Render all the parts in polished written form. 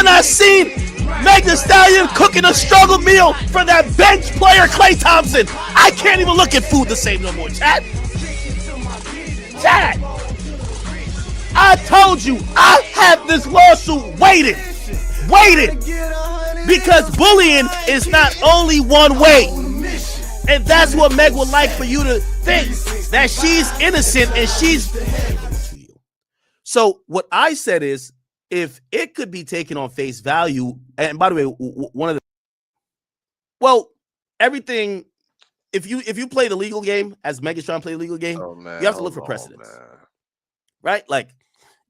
when I seen Meg Thee Stallion cooking a struggle meal for that bench player Klay Thompson. I can't even look at food the same no more, Chad. Chad, I told you I have this lawsuit waiting. Because bullying is not only one way. And that's what Meg would like for you to think, that she's innocent and she's... So what I said is, if it could be taken on face value, and by the way, one of the... Well, everything... If you play the legal game, as Meg is trying to play the legal game, you have to look for precedents. Right? Like,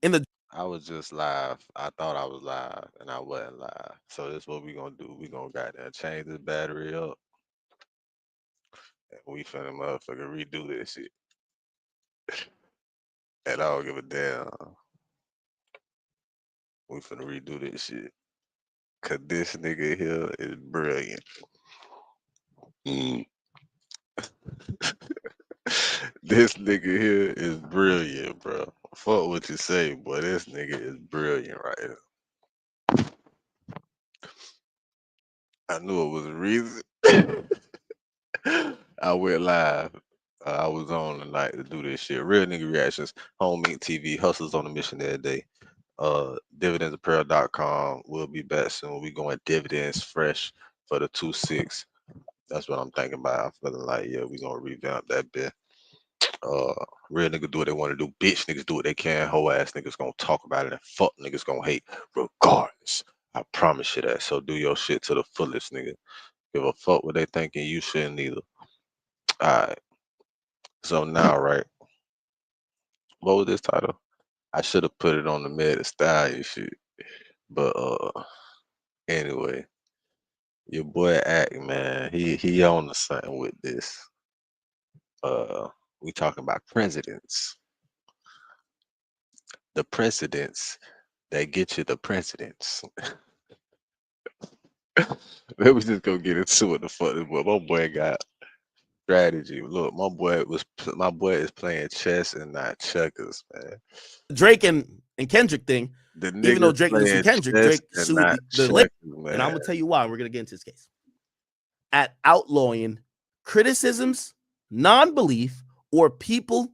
in the... I was just live. I thought I was live, and I wasn't live. So this is what we gonna do. We gonna goddamn change this battery up, and we finna motherfucker redo this shit. And I don't give a damn. We finna redo this shit, cause this nigga here is brilliant. This nigga here is brilliant, bro. Fuck what you say, boy. This nigga is brilliant right here. I knew it was a reason. I went live. I was on tonight to do this shit. Real nigga reactions. Home Meat TV. Hustlers on a mission every day. Dividendsapparel.com. We'll be back soon. We going dividends fresh for the 2-6. That's what I'm thinking about. I'm feeling like, yeah, we gonna revamp that bit. Real niggas do what they want to do. Bitch niggas do what they can. Whole ass niggas gonna talk about it, and fuck niggas gonna hate regardless. I promise you that. So do your shit to the fullest, nigga. Give a fuck what they thinking. You shouldn't either. Alright. So now, right? What was this title? I should have put it on the Meg Thee Stallion shit. But anyway. Your boy Act, man. He on the something with this. We talking about presidents. The precedents that get you the presidents. Let me just go get into what the fuck this boy. My boy got strategy. Look, my boy is playing chess and not checkers, man. Drake and Kendrick thing. Even though Drake didn't sue Kendrick, Drake sued the label. And I'm gonna tell you why. We're gonna get into this case. At outlawing criticisms, non-belief, or people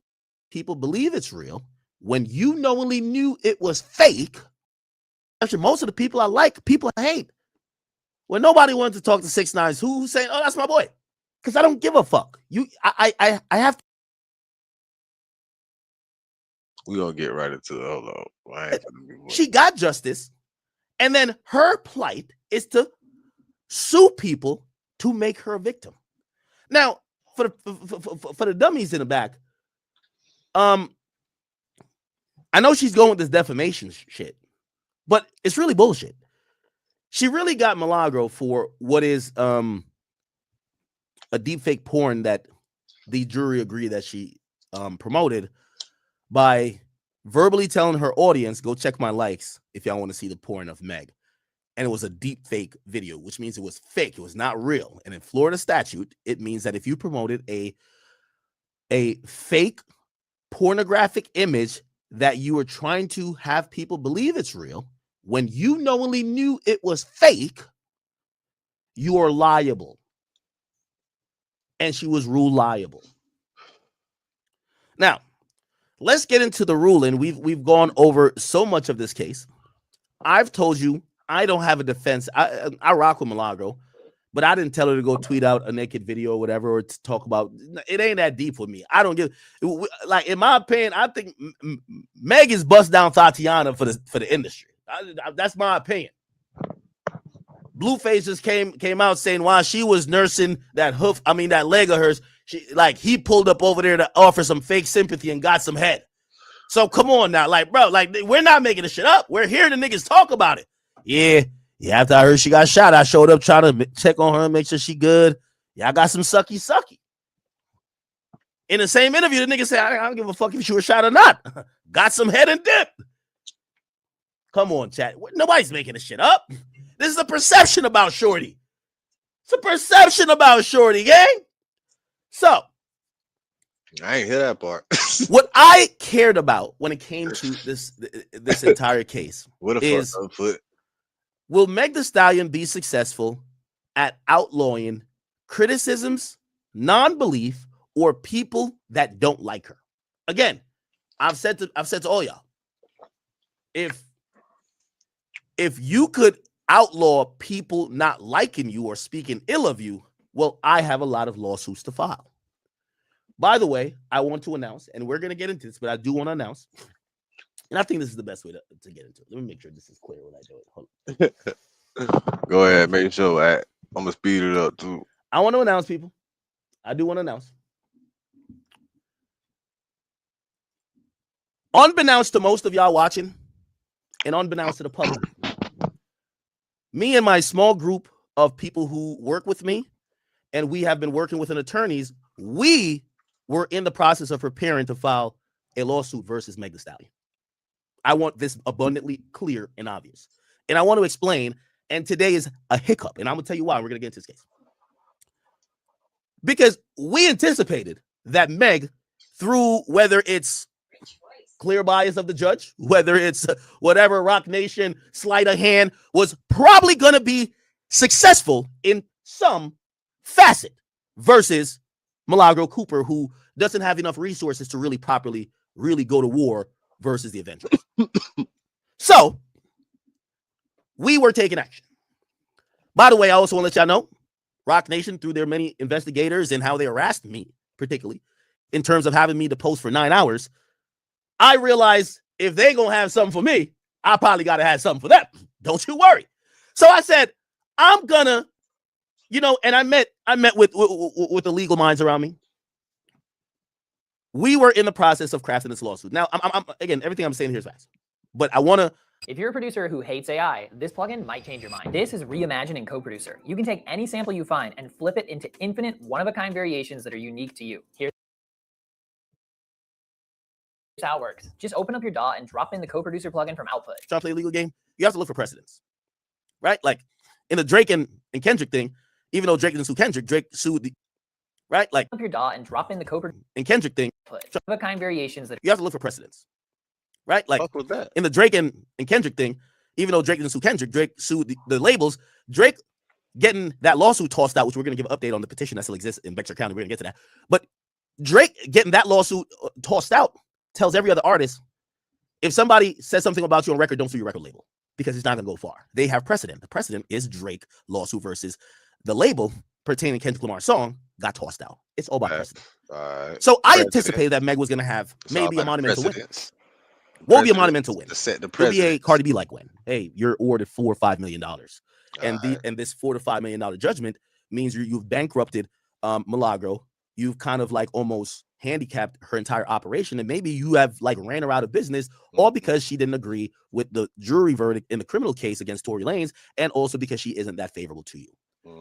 believe it's real when you knowingly knew it was fake. Actually, most of the people I like, people I hate. When nobody wanted to talk to 6ix9ine, who's saying, "Oh, that's my boy," because I don't give a fuck. I have to. We gonna get right into it. Hold on. She got justice, and then her plight is to sue people to make her a victim. Now, for the dummies in the back, I know she's going with this defamation shit, but it's really bullshit. She really got Milagro for what is a deepfake porn that the jury agreed that she promoted by verbally telling her audience, go check my likes if y'all want to see the porn of Meg. And it was a deep fake video, which means it was fake. It was not real. And in Florida statute, it means that if you promoted a fake pornographic image that you were trying to have people believe it's real, when you knowingly knew it was fake, you are liable. And she was ruled liable. Now, let's get into the ruling. We've gone over so much of this case. I've told you I don't have a defense. I rock with Milagro, but I didn't tell her to go tweet out a naked video or whatever, or to talk about. It ain't that deep with me. I don't give, like, in my opinion, I think Meg is bust down Tatiana for the industry. That's my opinion. Blueface just came out saying while she was nursing that leg of hers, he pulled up over there to offer some fake sympathy and got some head. So come on now, bro, we're not making this shit up. We're hearing the niggas talk about it. Yeah. After I heard she got shot, I showed up trying to check on her and make sure she good. Yeah, I got some sucky. In the same interview, the nigga said, I don't give a fuck if she was shot or not. Got some head and dip. Come on, chat. Nobody's making this shit up. This is a perception about Shorty. It's a perception about Shorty, gang. So, I ain't hear that part. What I cared about when it came to this entire case what a is fuck foot. Will Meg Thee Stallion be successful at outlawing criticisms, non-belief, or people that don't like her? Again, I've said to all y'all, if you could outlaw people not liking you or speaking ill of you, well, I have a lot of lawsuits to file. By the way, I want to announce, and we're going to get into this, but I do want to announce, and I think this is the best way to get into it. Let me make sure this is clear when I do it. Hold on. Go ahead, make sure. I'm going to speed it up, too. I want to announce, people. I do want to announce. Unbeknownst to most of y'all watching, and unbeknownst to the public, me and my small group of people who work with me, and we have been working with attorneys, we were in the process of preparing to file a lawsuit versus Meg Thee Stallion. I want this abundantly clear and obvious. And I want to explain, and today is a hiccup, and I'm going to tell you why. We're going to get into this case. Because we anticipated that Meg, through whether it's clear bias of the judge, whether it's whatever Rock Nation sleight of hand, was probably going to be successful in some facet versus Milagro Cooper, who doesn't have enough resources to really properly go to war versus the Avengers. So we were taking action. By the way, I also want to let y'all know, Rock Nation, through their many investigators and how they harassed me, particularly in terms of having me to post for 9 hours, I realized if they gonna have something for me, I probably gotta have something for them. Don't you worry. So I said, I'm gonna, and I met with the legal minds around me. We were in the process of crafting this lawsuit. Now, I'm again, everything I'm saying here is fast, but I want to. If you're a producer who hates AI, this plugin might change your mind. This is Reimagine in CoProducer. You can take any sample you find and flip it into infinite one-of-a-kind variations that are unique to you. Here's how it works. Just open up your DAW and drop in the CoProducer plugin from Output. Trying to play a legal game, you have to look for precedents, right? Like in the Drake and Kendrick thing, even though Drake didn't sue Kendrick, Drake sued the, right? Like up your DAW and drop in the CoProducer and Kendrick thing. One-of-a-kind variations that you have to look for precedents, right? Like with that. In the Drake and Kendrick thing, even though Drake didn't sue Kendrick, Drake sued the labels. Drake getting that lawsuit tossed out, which we're going to give an update on the petition that still exists in Bexar County. We're going to get to that. But Drake getting that lawsuit tossed out tells every other artist, if somebody says something about you on record, don't sue your record label because it's not going to go far. They have precedent. The precedent is Drake lawsuit versus the label pertaining to Kendrick Lamar's song got tossed out. It's all about precedent. So I anticipated that Meg was going to have maybe a monumental win. What would be a monumental win? It would be a Cardi B-like win. Hey, you're awarded $4 or $5 million. And this $4 to $5 million judgment means you've bankrupted Milagro. You've kind of like almost handicapped her entire operation, and maybe you have like ran her out of business, all because she didn't agree with the jury verdict in the criminal case against Tory Lanez, and also because she isn't that favorable to you.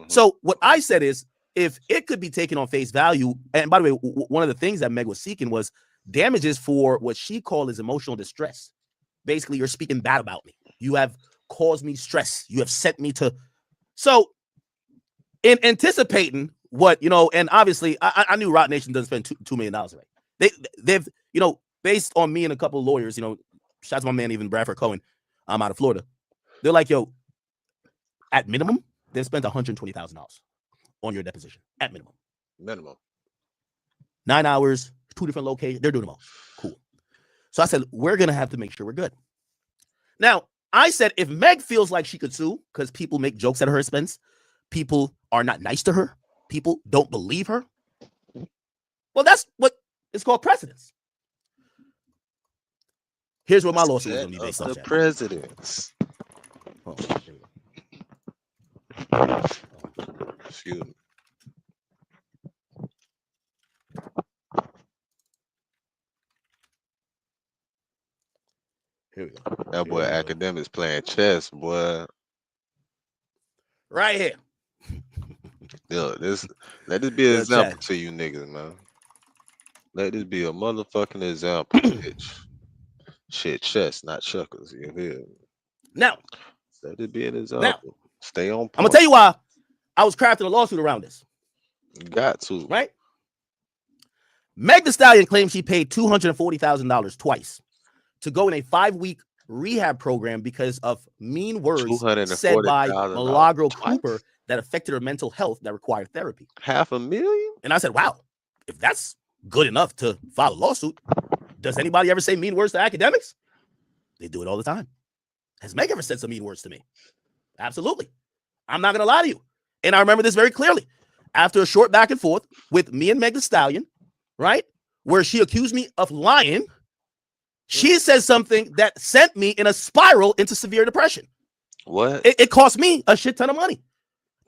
So what I said is, if it could be taken on face value, and by the way, one of the things that Meg was seeking was damages for what she called as emotional distress. Basically, you're speaking bad about me. You have caused me stress. You have sent me to. So in anticipating what, and obviously I knew Rock Nation doesn't spend $2 million already. They've, based on me and a couple of lawyers, shout out to my man, even Bradford Cohen, I'm out of Florida. They're like, yo, at minimum, they've spent $120,000 on your deposition. At minimum. 9 hours, 2 different locations. They're doing them all. Cool. So I said, we're going to have to make sure we're good. Now, I said, if Meg feels like she could sue because people make jokes at her expense, people are not nice to her, people don't believe her, well, that's what is called precedence. Here's what my lawsuit is going to be based on. The presidents. Excuse me. Here we go. That boy academics playing chess, boy. Right here. Yo, let this be an example to you niggas, man. Let this be a motherfucking example, bitch. Shit, chess, not checkers. You hear? Now, let it be an example. Now, stay on point. I'm gonna tell you why I was crafting a lawsuit around this. You got to. Right? Meg Thee Stallion claims she paid $240,000 twice to go in a 5-week rehab program because of mean words said by $240,000 Milagro twice? Cooper that affected her mental health that required therapy. $500,000? And I said, wow, if that's good enough to file a lawsuit, does anybody ever say mean words to academics? They do it all the time. Has Meg ever said some mean words to me? Absolutely. I'm not going to lie to you. And I remember this very clearly. After a short back and forth with me and Meg Thee Stallion, right, where she accused me of lying, she said something that sent me in a spiral into severe depression. What? It cost me a shit ton of money.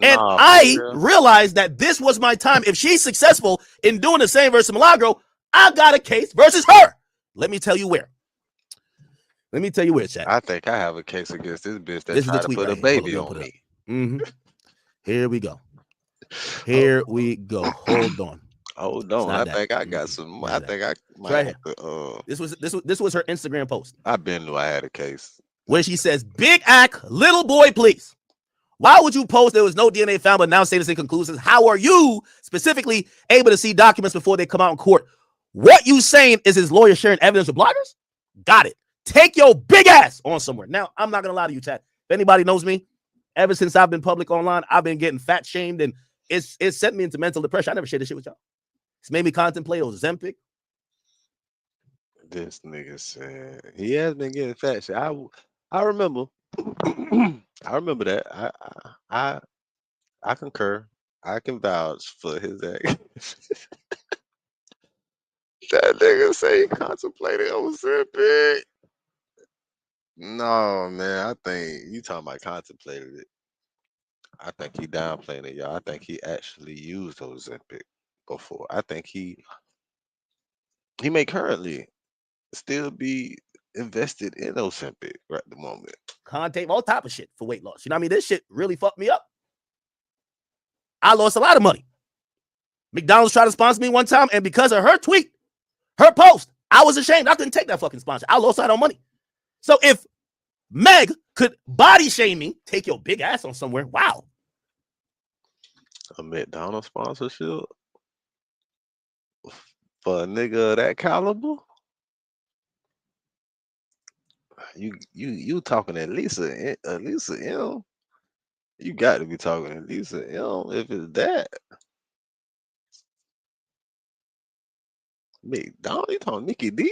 And I realized that this was my time. If she's successful in doing the same versus Milagro, I got a case versus her. Let me tell you where. Chat. I think I have a case against this bitch that tried to put a baby on me. Mm-hmm. Here we go. Hold on. Hold on. I think I got some. I think I might have to, This was her Instagram post. I been knew I had a case. Where she says, "Big act, little boy, please. Why would you post there was no DNA found, but now say this inconclusive? How are you specifically able to see documents before they come out in court? What you saying is his lawyer sharing evidence with bloggers? Got it. Take your big ass on somewhere." Now, I'm not going to lie to you, chat. If anybody knows me, ever since I've been public online, I've been getting fat shamed, and it's sent me into mental depression. I never shared this shit with y'all. It's made me contemplate Ozempic. This nigga said he has been getting fat shit. I remember. I remember that. I concur. I can vouch for his act. That nigga say he contemplated Ozempic. No, man. I think you talking about contemplated it. I think he downplaying it, y'all. I think he actually used Ozempic before. I think he may currently still be invested in Ozempic right at the moment. Contact all type of shit for weight loss. You know what I mean? This shit really fucked me up. I lost a lot of money. McDonald's tried to sponsor me one time, and because of her tweet, her post, I was ashamed. I couldn't take that fucking sponsor. I lost out on money. So if Meg could body shame me, take your big ass on somewhere, wow. A McDonald's sponsorship for a nigga of that caliber? You talking at least a M? You got to be talking at least a M if it's that. McDonald's, you talking Mickey D's?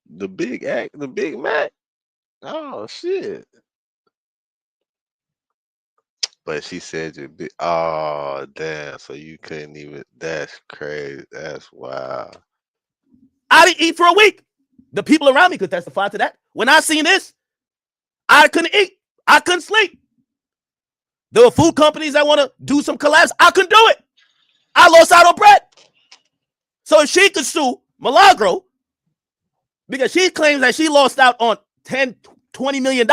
The Big Mac? Oh shit. But she said you big. Oh damn! So you couldn't even. That's crazy. That's wild. I didn't eat for a week. The people around me could testify to that. When I seen this, I couldn't eat. I couldn't sleep. There were food companies that want to do some collabs. I couldn't do it. I lost out on bread. So if she could sue Milagro because she claims that she lost out on $10, $20 million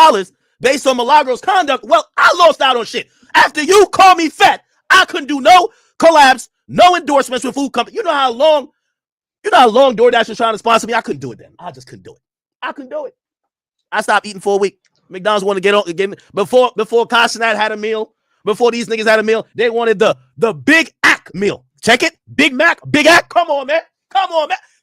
based on Milagro's conduct, well, I lost out on shit. After you called me fat, I couldn't do no collabs, no endorsements with food companies. You know how long DoorDash was trying to sponsor me? I couldn't do it then. I just couldn't do it. I couldn't do it. I stopped eating for a week. McDonald's wanted to get on again before Costinat had a meal. Before these niggas had a meal, they wanted the Big Ack meal. Check it. Big Mac, Big Ack. Come on, man.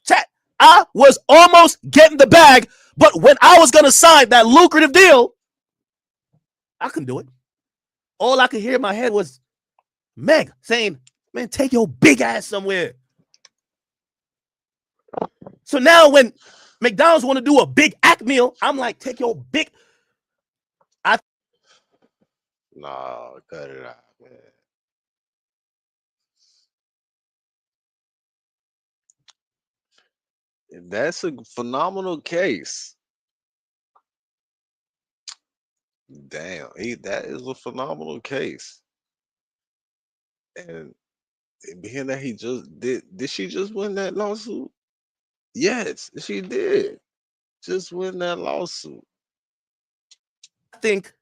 Chat. I was almost getting the bag, but when I was going to sign that lucrative deal, I couldn't do it. All I could hear in my head was Meg saying, man, take your big ass somewhere. So now when McDonald's want to do a Big Ack meal, I'm like, take your big. No, cut it out, man. That's a phenomenal case. Damn, that is a phenomenal case. And being that he just did she just win that lawsuit? Yes, she did. Just win that lawsuit. I think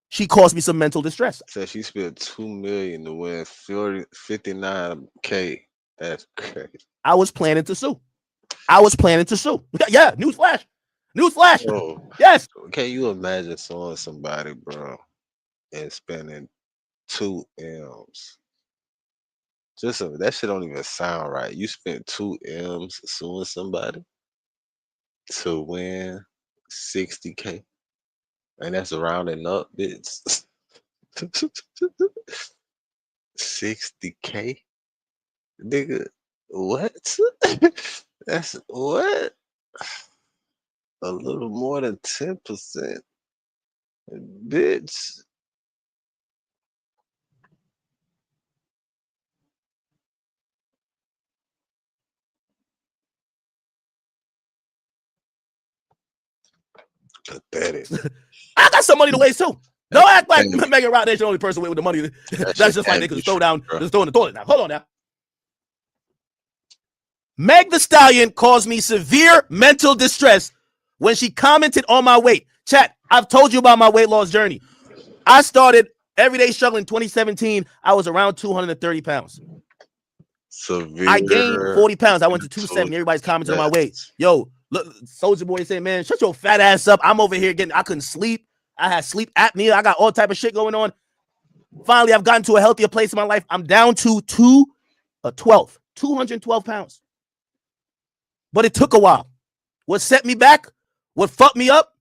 she caused me some mental distress. So she spent $2 million to win $59K. That's crazy. I was planning to sue. Yeah, newsflash. Oh, yes. Can you imagine suing somebody, bro, and spending 2 M's? that shit don't even sound right. You spent 2 M's suing somebody to win 60K, and that's rounding up, bitch. 60K, nigga. What? That's what? A little more than 10%, bitch. Pathetic. I got some money to waste too. Don't act like Pathetic. Megan Rock ain't the only person with the money. That That's shit just like can't they be could throw true, down, bro. just throw in the toilet now. Hold on now. Meg the Stallion caused me severe mental distress when she commented on my weight. Chat, I've told you about my weight loss journey. I started everyday struggle in 2017. I was around 230 pounds. Severe. I gained 40 pounds. I went to mental 270. Everybody's commenting on my weight. stress. Yo, look, Soldier Boy saying, man, shut your fat ass up. I'm over here I couldn't sleep. I had sleep apnea. I got all type of shit going on. Finally, I've gotten to a healthier place in my life. I'm down to 212 pounds. But it took a while. What set me back, what fucked me up,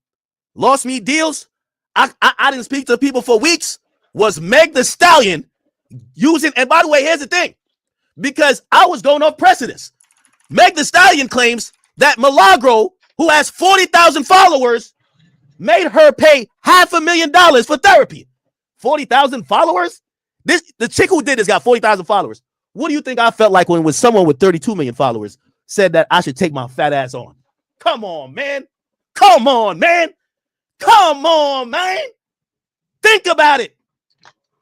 lost me deals, I didn't speak to people for weeks, was Meg the Stallion using, and by the way, here's the thing, because I was going off precedence. Meg the Stallion claims that Milagro, who has 40,000 followers, made her pay $500,000 for therapy. 40,000 followers? The chick who did this got 40,000 followers. What do you think I felt like when someone with 32 million followers said that I should take my fat ass on? Come on, man. Come on, man. Come on, man. Think about it.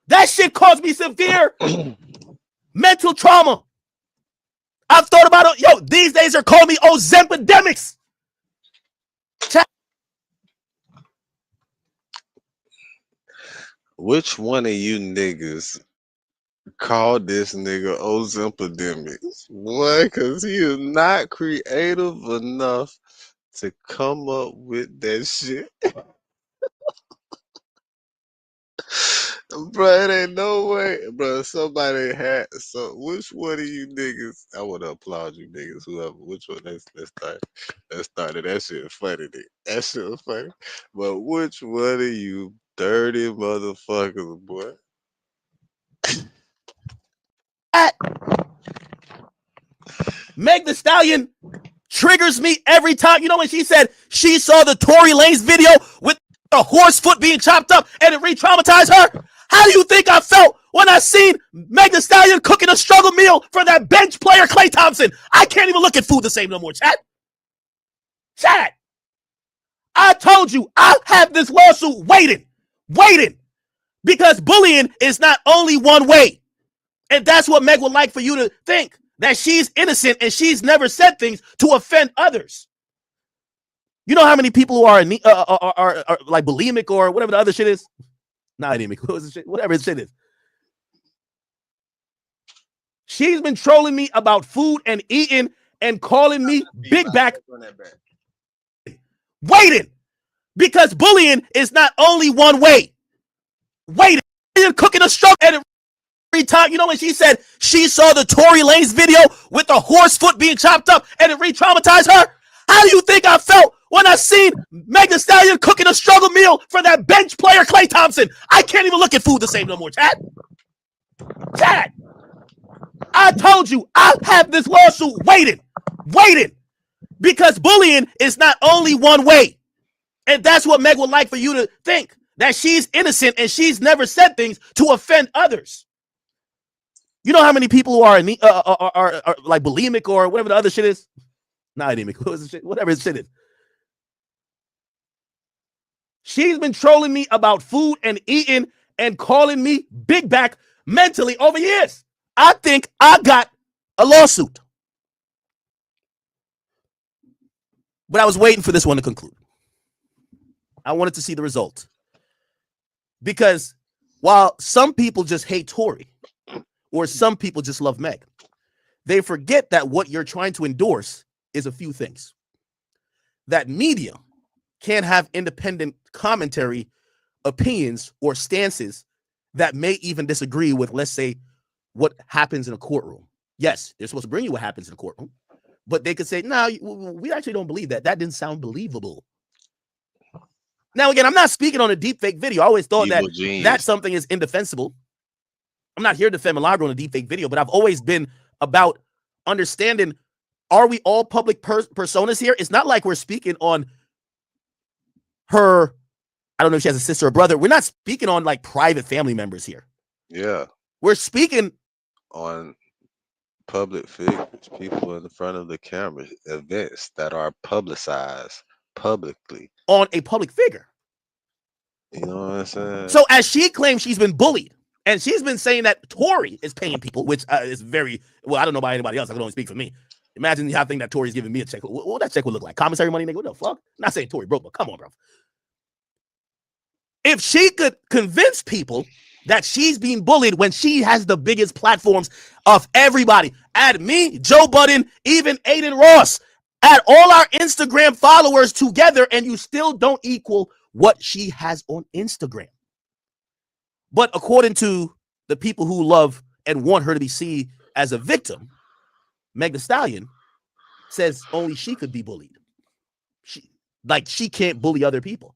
That shit caused me severe mental trauma. I've thought about it. Yo, these days they're calling me Ozempidemics. Which one of you niggas called this nigga Ozempidemics? Boy, because he is not creative enough to come up with that shit. Bro, it ain't no way. Bro, somebody had, so which one of you niggas, I want to applaud you niggas, whoever, which one, let's start it. That shit funny, nigga. That shit was funny. But which one of you dirty motherfuckers, boy? Meg the Stallion triggers me every time. You know when she said she saw the Tory Lanez video with a horse foot being chopped up and it re-traumatized her? How do you think I felt when I seen Meg the Stallion cooking a struggle meal for that bench player Klay Thompson? I can't even look at food the same no more, chat. Chat. I told you I have this lawsuit waiting, because bullying is not only one way. And that's what Meg would like for you to think, that she's innocent and she's never said things to offend others. You know how many people who are like bulimic or whatever the other shit is? Not anemic, whatever the shit is. She's been trolling me about food and eating and calling me big back. Waiting, because bullying is not only one way. Waiting, you're cooking a struggle and every time, you know when she said she saw the Tory Lanez video with a horse foot being chopped up and it re-traumatized her? How do you think I felt when I seen Meg Thee Stallion cooking a struggle meal for that bench player Klay Thompson? I can't even look at food the same no more, chat. Chat. I told you I have this lawsuit waiting, because bullying is not only one way. And that's what Meg would like for you to think, that she's innocent and she's never said things to offend others. You know how many people who are like bulimic or whatever the other shit is? Not anemic, whatever the shit is. She's been trolling me about food and eating and calling me big back mentally over years. I think I got a lawsuit. But I was waiting for this one to conclude. I wanted to see the result. Because while some people just hate Tory, or some people just love Meg, they forget that what you're trying to endorse is a few things. That media can't have independent commentary, opinions, or stances that may even disagree with, let's say, what happens in a courtroom. Yes, they're supposed to bring you what happens in a courtroom, but they could say, no, we actually don't believe that. That didn't sound believable. Now, again, I'm not speaking on a deep fake video. I always thought that something is indefensible. I'm not here to defend Milagro on a deep fake video, but I've always been about understanding, are we all public personas here? It's not like we're speaking on her, I don't know if she has a sister or brother. We're not speaking on like private family members here. Yeah. We're speaking on public figures, people in the front of the camera, events that are publicized publicly. On a public figure. You know what I'm saying? So as she claims she's been bullied, and she's been saying that Tory is paying people, which is very, well, I don't know about anybody else. I can only speak for me. Imagine how I think that Tory's giving me a check. What that check would look like? Commissary money, nigga? What the fuck? I'm not saying Tory broke, but come on, bro. If she could convince people that she's being bullied when she has the biggest platforms of everybody, add me, Joe Budden, even Aiden Ross, add all our Instagram followers together, and you still don't equal what she has on Instagram. But according to the people who love and want her to be seen as a victim, Meg Thee Stallion says only she could be bullied. She can't bully other people.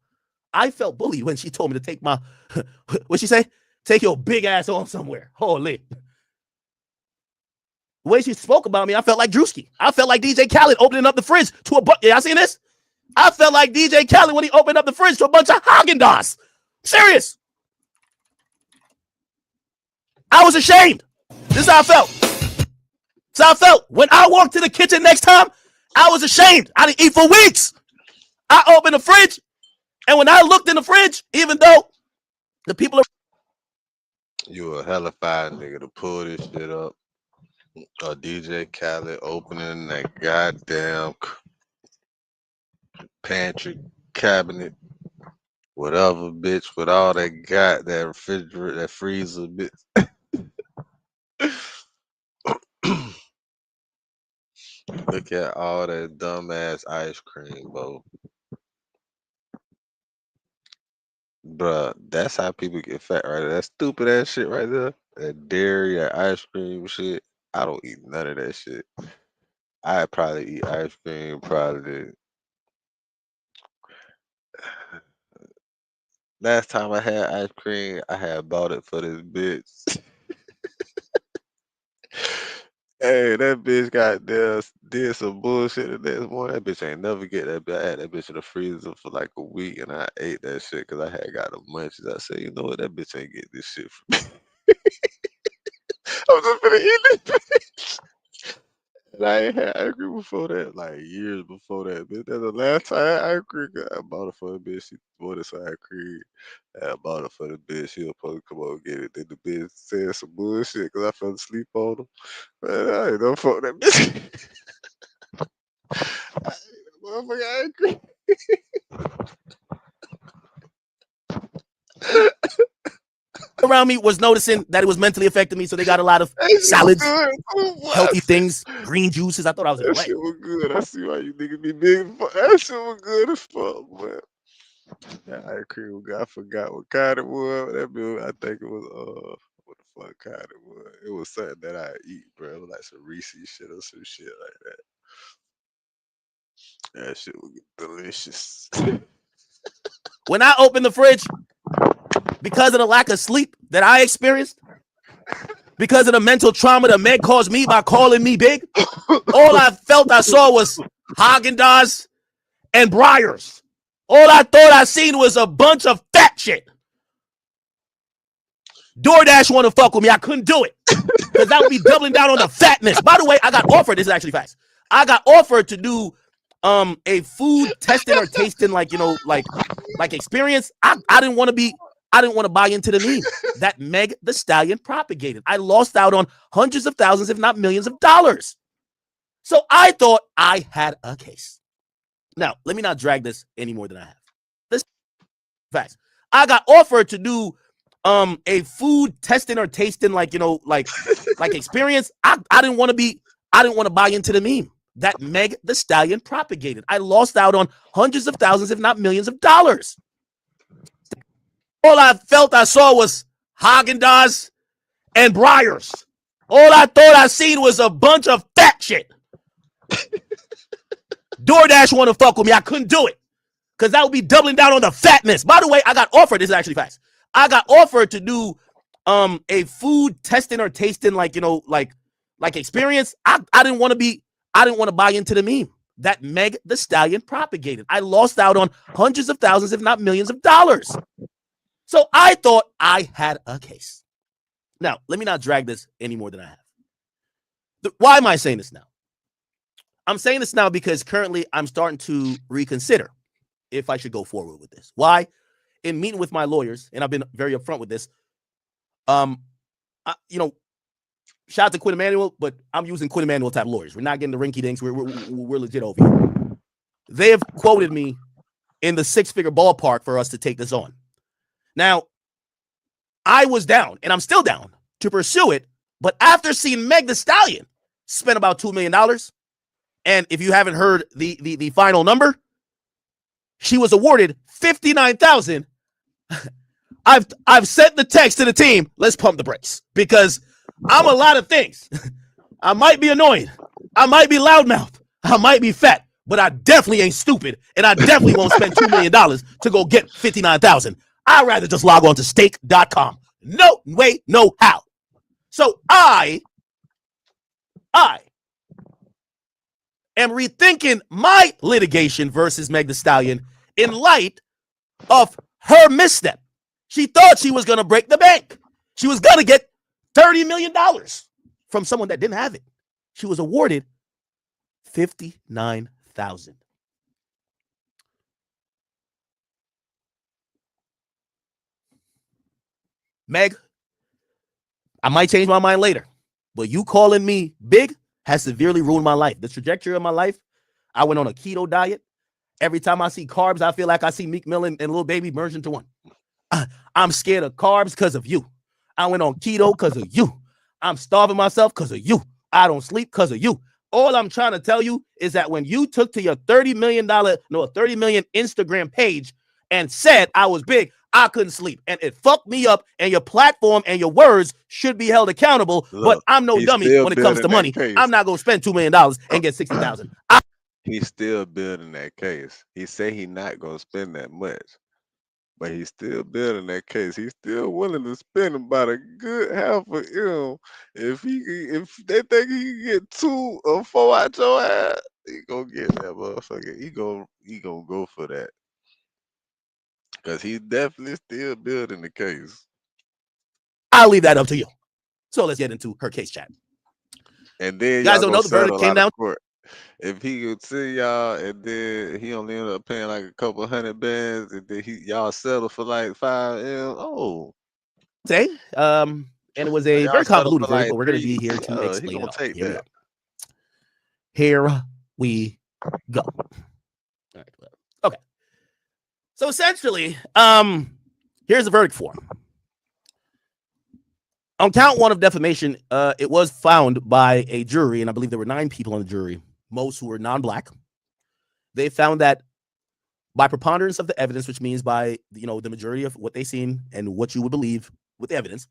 I felt bullied when she told me to take my, what'd she say? Take your big ass on somewhere. Holy. The way she spoke about me, I felt like Drewski. I felt like DJ Khaled opening up the fridge to a bunch. Y'all seen this? I felt like DJ Khaled when he opened up the fridge to a bunch of Haagen-Dazs. Serious. I was ashamed. This is how I felt. This is how I felt. When I walked to the kitchen next time, I was ashamed. I didn't eat for weeks. I opened the fridge, and when I looked in the fridge, even though the people are... You a hella fine nigga to pull this shit up. DJ Khaled opening that goddamn pantry cabinet, whatever, bitch, with all that goddamn refrigerator, that freezer, bitch. Look at all that dumbass ice cream, bro. Bruh, that's how people get fat right there. That stupid ass shit right there. That dairy, that ice cream shit. I don't eat none of that shit. I probably eat ice cream probably. Last time I had ice cream, I had bought it for this bitch. Hey, that bitch got there, did some bullshit the next morning. That bitch ain't never get that bitch. I had that bitch in the freezer for like a week, and I ate that shit because I had got the munchies. I said, you know what, that bitch ain't get this shit from me. I was just gonna eat this bitch. And I ain't had ice cream before that, like years before that, bitch. That's the last time I had ice cream. I bought it for a bitch. She bought us ice cream. I bought it for the bitch. She was supposed to come over and get it. Then the bitch said some bullshit because I fell asleep on her. Man, I ain't no fuck that bitch. I ate that motherfucking ice cream. around me was noticing that it was mentally affecting me, so they got a lot of salads, healthy things, green juices. I thought I was in the That way. shit was good. I see why you niggas be big. That shit was good as fuck, man. That ice cream was good. I forgot what kind it was. That bitch, I think it was what the fuck kind it was. It was something that I eat, bro. It was like some Reese's shit or some shit like that. That shit was delicious. When I opened the fridge, because of the lack of sleep that I experienced, because of the mental trauma that Meg caused me by calling me big, all I felt I saw was Haagen-Dazs and Briars. All I thought I seen was a bunch of fat shit. DoorDash want to fuck with me. I couldn't do it because that would be doubling down on the fatness. By the way, I got offered. This is actually facts. I got offered to do a food testing or tasting, like, you know, like experience. I didn't want to buy into the meme that Meg Thee Stallion propagated. I lost out on hundreds of thousands, if not millions of dollars. So I thought I had a case. Now, let me not drag this any more than I have. This facts. I got offered to do a food testing or tasting, like, you know, like experience. I didn't want to buy into the meme that Meg Thee Stallion propagated. I lost out on hundreds of thousands, if not millions of dollars. All I felt I saw was Haagen-Dazs and Briars. All I thought I seen was a bunch of fat shit. DoorDash want to fuck with me. I couldn't do it because that would be doubling down on the fatness. By the way, I got offered. This is actually facts. I got offered to do a food testing or tasting, like, you know, like experience. I didn't want to buy into the meme that Meg the Stallion propagated. I lost out on hundreds of thousands, if not millions of dollars. So I thought I had a case. Now, let me not drag this any more than I have. Why am I saying this now? I'm saying this now because currently I'm starting to reconsider if I should go forward with this. Why? In meeting with my lawyers, and I've been very upfront with this, you know, shout out to Quinn Emanuel, but I'm using Quinn Emanuel type lawyers. We're not getting the rinky dinks. We're legit over here. They have quoted me in the six-figure ballpark for us to take this on. Now, I was down, and I'm still down to pursue it. But after seeing Meg the Stallion spend about $2 million, and if you haven't heard the final number, she was awarded $59,000. I've sent the text to the team. Let's pump the brakes because I'm a lot of things. I might be annoying. I might be loudmouth. I might be fat, but I definitely ain't stupid, and I definitely won't spend $2 million to go get $59,000. I'd rather just log on to stake.com. No way, no how. So I am rethinking my litigation versus Meg the Stallion in light of her misstep. She thought she was going to break the bank. She was going to get $30 million from someone that didn't have it. She was awarded $59,000. Meg, I might change my mind later, but you calling me big has severely ruined my life. The trajectory of my life, I went on a keto diet. Every time I see carbs, I feel like I see Meek Mill and Lil Baby merge into one. I'm scared of carbs because of you. I went on keto because of you. I'm starving myself because of you. I don't sleep because of you. All I'm trying to tell you is that when you took to your $30 million Instagram page and said I was big, I couldn't sleep. And it fucked me up, and your platform and your words should be held accountable. Look, but I'm no dummy when it comes to money. Case. I'm not going to spend $2 million and get $60,000. He's still building that case. He say he's not going to spend that much. But he's still building that case. He's still willing to spend about a good half of him. If they think he can get 2 or 4 out your ass, he gonna get that motherfucker. He gonna go for that. Cause he's definitely still building the case. I'll leave that up to you. So let's get into her case chat. And then you guys don't know the verdict came down. If he could see y'all and then he only ended up paying like a couple $100 and then y'all settle for like $5 M. Today, and it was a very convoluted verdict, but we're gonna be here to explain it all. Here we go. All right. Okay. So essentially, here's the verdict form. On count 1 of defamation, it was found by a jury, and I believe there were 9 people on the jury, most who were non-black. They found that by preponderance of the evidence, which means by the majority of what they seen and what you would believe with the evidence,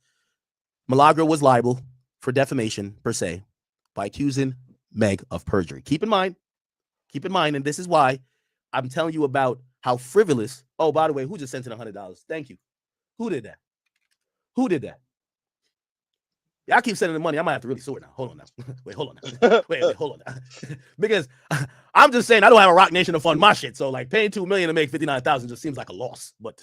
Milagro was liable for defamation per se by accusing Meg of perjury. Keep in mind, and this is why I'm telling you about how frivolous. Oh, by the way, who just sent in $100? Thank you. Who did that? Yeah, I keep sending the money. I might have to really sue it now. Hold on now. Wait, hold on now. Because I'm just saying I don't have a Rock Nation to fund my shit. So like paying $2 million to make $59,000 just seems like a loss. But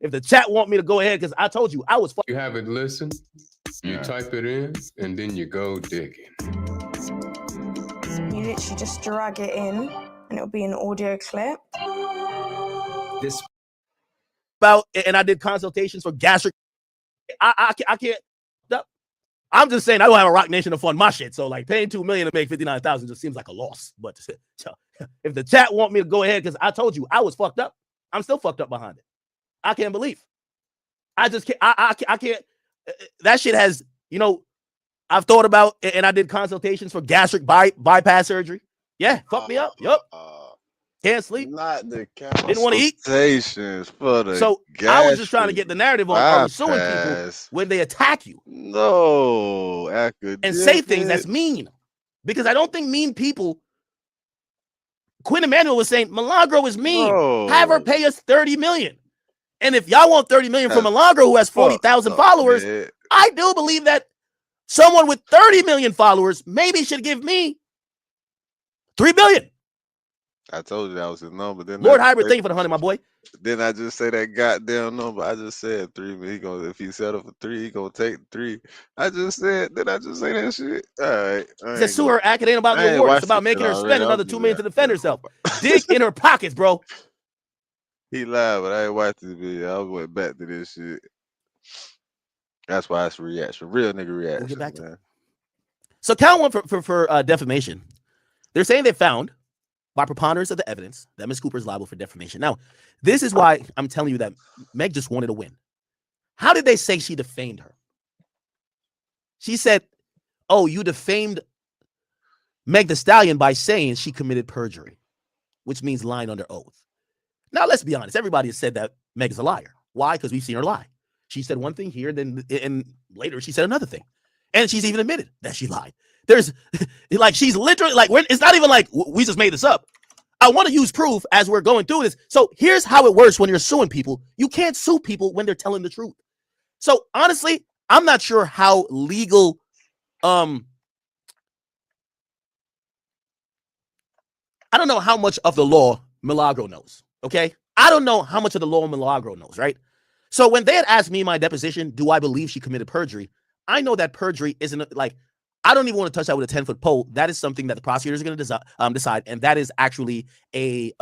if the chat want me to go ahead, because I told you I was. You have it listened, you type it in, and then you go digging. You literally just drag it in, and it'll be an audio clip. This about, and I did consultations for gastric. I can't. I'm just saying I don't have a Rock Nation to fund my shit. So like paying $2 million to make $59,000 just seems like a loss. But if the chat want me to go ahead, because I told you I was fucked up, I'm still fucked up behind it. I can't believe. I just can't. I can't. That shit has, I've thought about, and I did consultations for gastric bypass surgery. Yeah, fuck me up. Yup. Can't sleep. Not the Didn't want to eat. consultations for the So I was just trying to get the narrative on are we suing people bypass. when they attack you No, and say things that's mean? Because I don't think mean people. Quinn Emanuel was saying Milagro is mean. Bro. Have her pay us $30 million. And if y'all want $30 million from Milagro, who has 40,000 followers, man. I do believe that someone with 30 million followers maybe should give me $3 billion. I told you that was his number. Then Lord Hybrid, thank you for the 100, my boy. Then I just say that goddamn number. I just said 3 million. He gonna, if he settle for 3, he gonna take 3. I just say that shit. All right. He said sue her act. It ain't about the award. It's about making her spend another $2 million to defend herself. Dig in her pockets, bro. He lied, but I ain't watched this video. I went back to this shit. That's why it's a reaction. Real nigga reaction. We'll get back to it. So count one for defamation. They're saying they found, by preponderance of the evidence, that Ms. Cooper is liable for defamation. Now, this is why I'm telling you that Meg just wanted to win. How did they say she defamed her? She said, oh, you defamed Meg Thee Stallion by saying she committed perjury, which means lying under oath. Now, let's be honest. Everybody has said that Meg is a liar. Why? Because we've seen her lie. She said one thing here, and later she said another thing. And she's even admitted that she lied. There's like, she's literally like, it's not even like we just made this up. I want to use proof as we're going through this. So here's how it works when you're suing people. You can't sue people when they're telling the truth. So honestly, I'm not sure how legal, I don't know how much of the law Milagro knows. Okay. I don't know how much of the law Milagro knows. Right. So when they had asked me in my deposition, do I believe she committed perjury? I know that perjury isn't like, I don't even want to touch that with a 10-foot pole. That is something that the prosecutors are going to decide, and that is actually a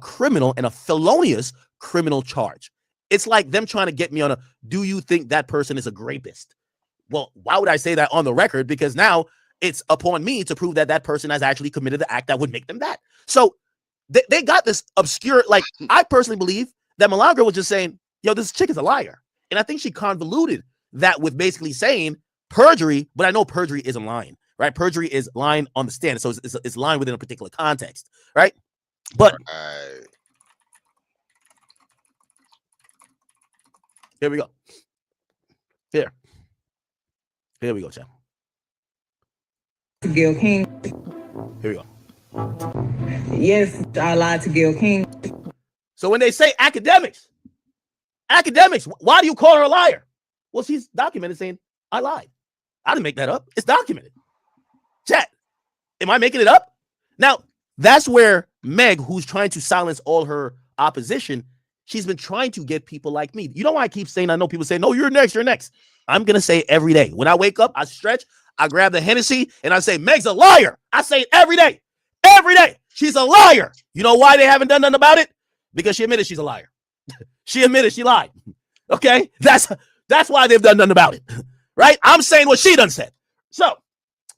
criminal and a felonious criminal charge. It's like them trying to get me on a, do you think that person is a rapist? Well, why would I say that on the record? Because now it's upon me to prove that that person has actually committed the act that would make them that. So they got this obscure, like, I personally believe that Milagro was just saying, yo, this chick is a liar. And I think she convoluted that with basically saying perjury, but I know perjury isn't lying, right? Perjury is lying on the stand. So it's lying within a particular context, right? But here we go. Here we go, Chad. Gil King. Here we go. Yes, I lied to Gil King. So when they say academics, why do you call her a liar? Well, she's documented saying, I lied. I didn't make that up. It's documented. Chat. Am I making it up? Now, that's where Meg, who's trying to silence all her opposition, she's been trying to get people like me. You know why I keep saying, I know people say, no, you're next. I'm going to say it every day. When I wake up, I stretch, I grab the Hennessy, and I say, Meg's a liar. I say it every day. Every day. She's a liar. You know why they haven't done nothing about it? Because she admitted she's a liar. She admitted she lied. Okay? That's why they've done nothing about it. Right? I'm saying what she done said. So,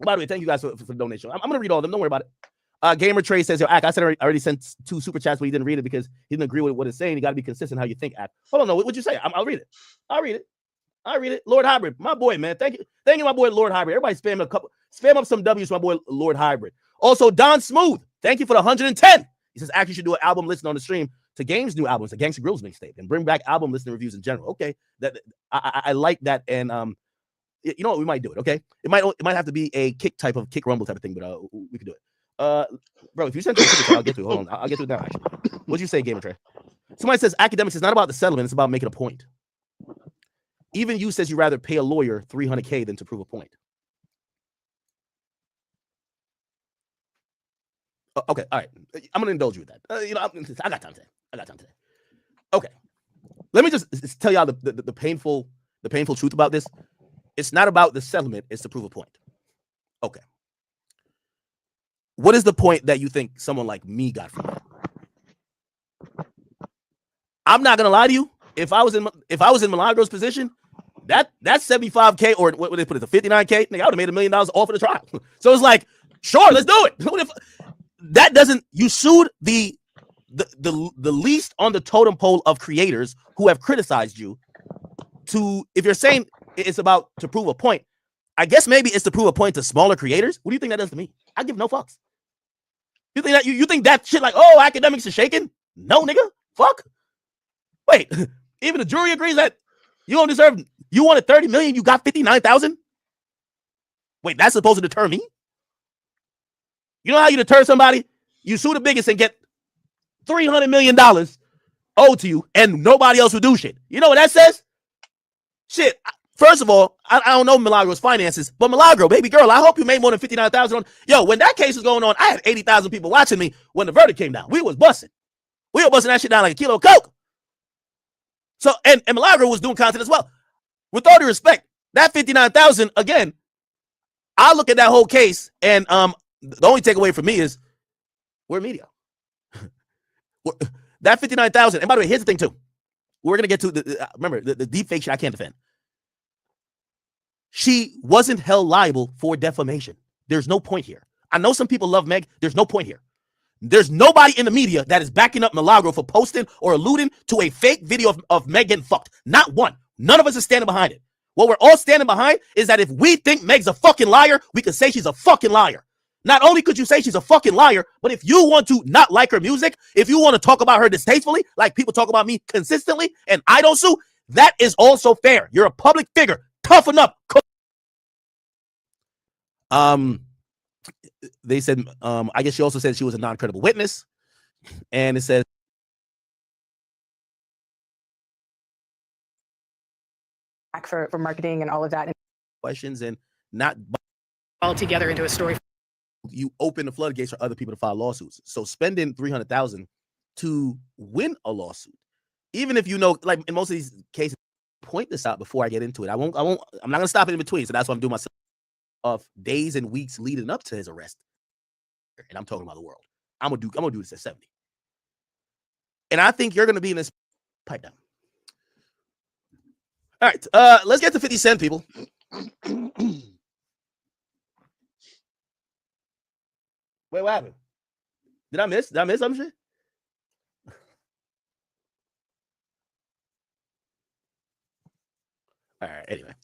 by the way, thank you guys for the donation. I'm going to read all of them. Don't worry about it. Gamer Trey says, yo, Ack, I said I already sent 2 super chats, but he didn't read it because he didn't agree with what it's saying. You got to be consistent how you think, Ack. Hold on, no, what'd you say? I'll read it. Lord Hybrid, my boy, man. Thank you, my boy, Lord Hybrid. Everybody spam up some W's for my boy, Lord Hybrid. Also, Don Smooth, thank you for the 110. He says, Ack, you should do an album listen on the stream to Game's new albums, the Gangsta Grills mixtape, and bring back album listening reviews in general. Okay, that I like that, and you know what, we might do it. Okay, it might have to be a kick rumble type of thing, but we could do it. Bro, if you send it, I'll get to it. Hold on, I'll get to it now. Actually, what'd you say, Gamer Trey? Somebody says academics is not about the settlement; it's about making a point. Even you says you rather pay a lawyer $300K than to prove a point. Okay, all right. I'm gonna indulge you with that. You know, I got time today. Okay, let me just tell y'all the painful truth about this. It's not about the settlement; it's to prove a point. Okay. What is the point that you think someone like me got from that? I'm not gonna lie to you. If I was in Milagro's position, that 75K or what they put it to 59K, nigga, I would have made $1 million off of the trial. So it's like, sure, let's do it. What if that doesn't? You sued the least on the totem pole of creators who have criticized you. If you're saying it's about to prove a point, I guess maybe it's to prove a point to smaller creators. What do you think that does to me? I give no fucks. You think that you think that shit like, oh, academics are shaking? No, nigga. Fuck. Wait, even the jury agrees that you don't deserve. You wanted 30 million, you got 59,000. Wait, that's supposed to deter me? You know how you deter somebody? You sue the biggest and get $300 million owed to you, and nobody else will do shit. You know what that says? Shit. First of all, I don't know Milagro's finances, but Milagro, baby girl, I hope you made more than 59,000. Yo, when that case was going on, I had 80,000 people watching me when the verdict came down. We was busting. We were busting that shit down like a kilo of coke. So, and Milagro was doing content as well. With all due respect, that 59,000, again, I look at that whole case, and the only takeaway for me is we're media. That 59,000, and by the way, here's the thing too. We're gonna get to remember the deep fake shit I can't defend. She wasn't held liable for defamation. There's no point here. I know some people love Meg. There's no point here. There's nobody in the media that is backing up Milagro for posting or alluding to a fake video of Meg getting fucked. Not one. None of us is standing behind it. What we're all standing behind is that if we think Meg's a fucking liar, we can say she's a fucking liar. Not only could you say she's a fucking liar, but if you want to not like her music, if you want to talk about her distastefully, like people talk about me consistently, and I don't sue, that is also fair. You're a public figure. Toughen up. They said, I guess she also said she was a non-credible witness. And it says, for marketing and all of that. Questions and not All together into a story. You open the floodgates for other people to file lawsuits. So spending $300,000 to win a lawsuit, even if you know, like in most of these cases, point this out before I get into it. I'm not gonna stop it in between. So that's what I'm doing myself. Of days and weeks leading up to his arrest, and I'm talking about the world. I'm gonna do this at 70, and I think you're gonna be in this pipe down. All right, let's get to 50 Cent, people. Wait, what happened? Did I miss some shit? All right. Anyway,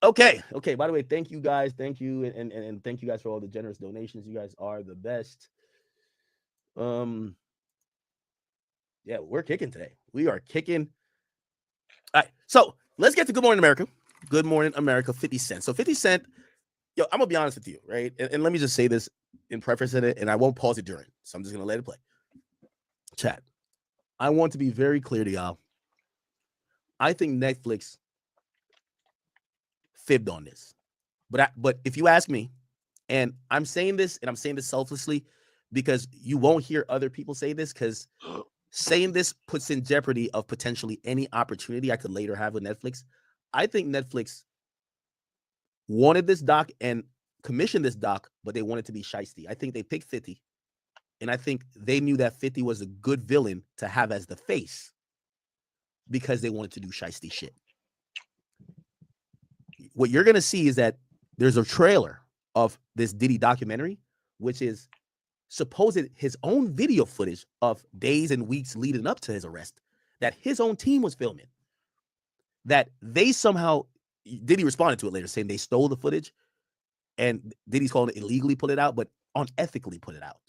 Okay. By the way, thank you guys. Thank you, and thank you guys for all the generous donations. You guys are the best. Yeah, we're kicking today. We are kicking. All right, so let's get to Good Morning America. Good Morning America, 50 Cent. So 50 Cent, yo, I'm gonna be honest with you, right? And let me just say this in preface in it, and I won't pause it during. So I'm just gonna let it play. Chat. I want to be very clear to y'all. I think Netflix fibbed on this, but if you ask me, and I'm saying this selflessly because you won't hear other people say this, because saying this puts in jeopardy of potentially any opportunity I could later have with Netflix. I think Netflix wanted this doc and commissioned this doc, but they wanted to be shiesty. I think they picked 50, and I think they knew that 50 was a good villain to have as the face because they wanted to do shiesty shit. What you're going to see is that there's a trailer of this Diddy documentary, which is supposed his own video footage of days and weeks leading up to his arrest that his own team was filming, that they somehow, Diddy responded to it later saying they stole the footage, and Diddy's calling it illegally put it out, but unethically put it out.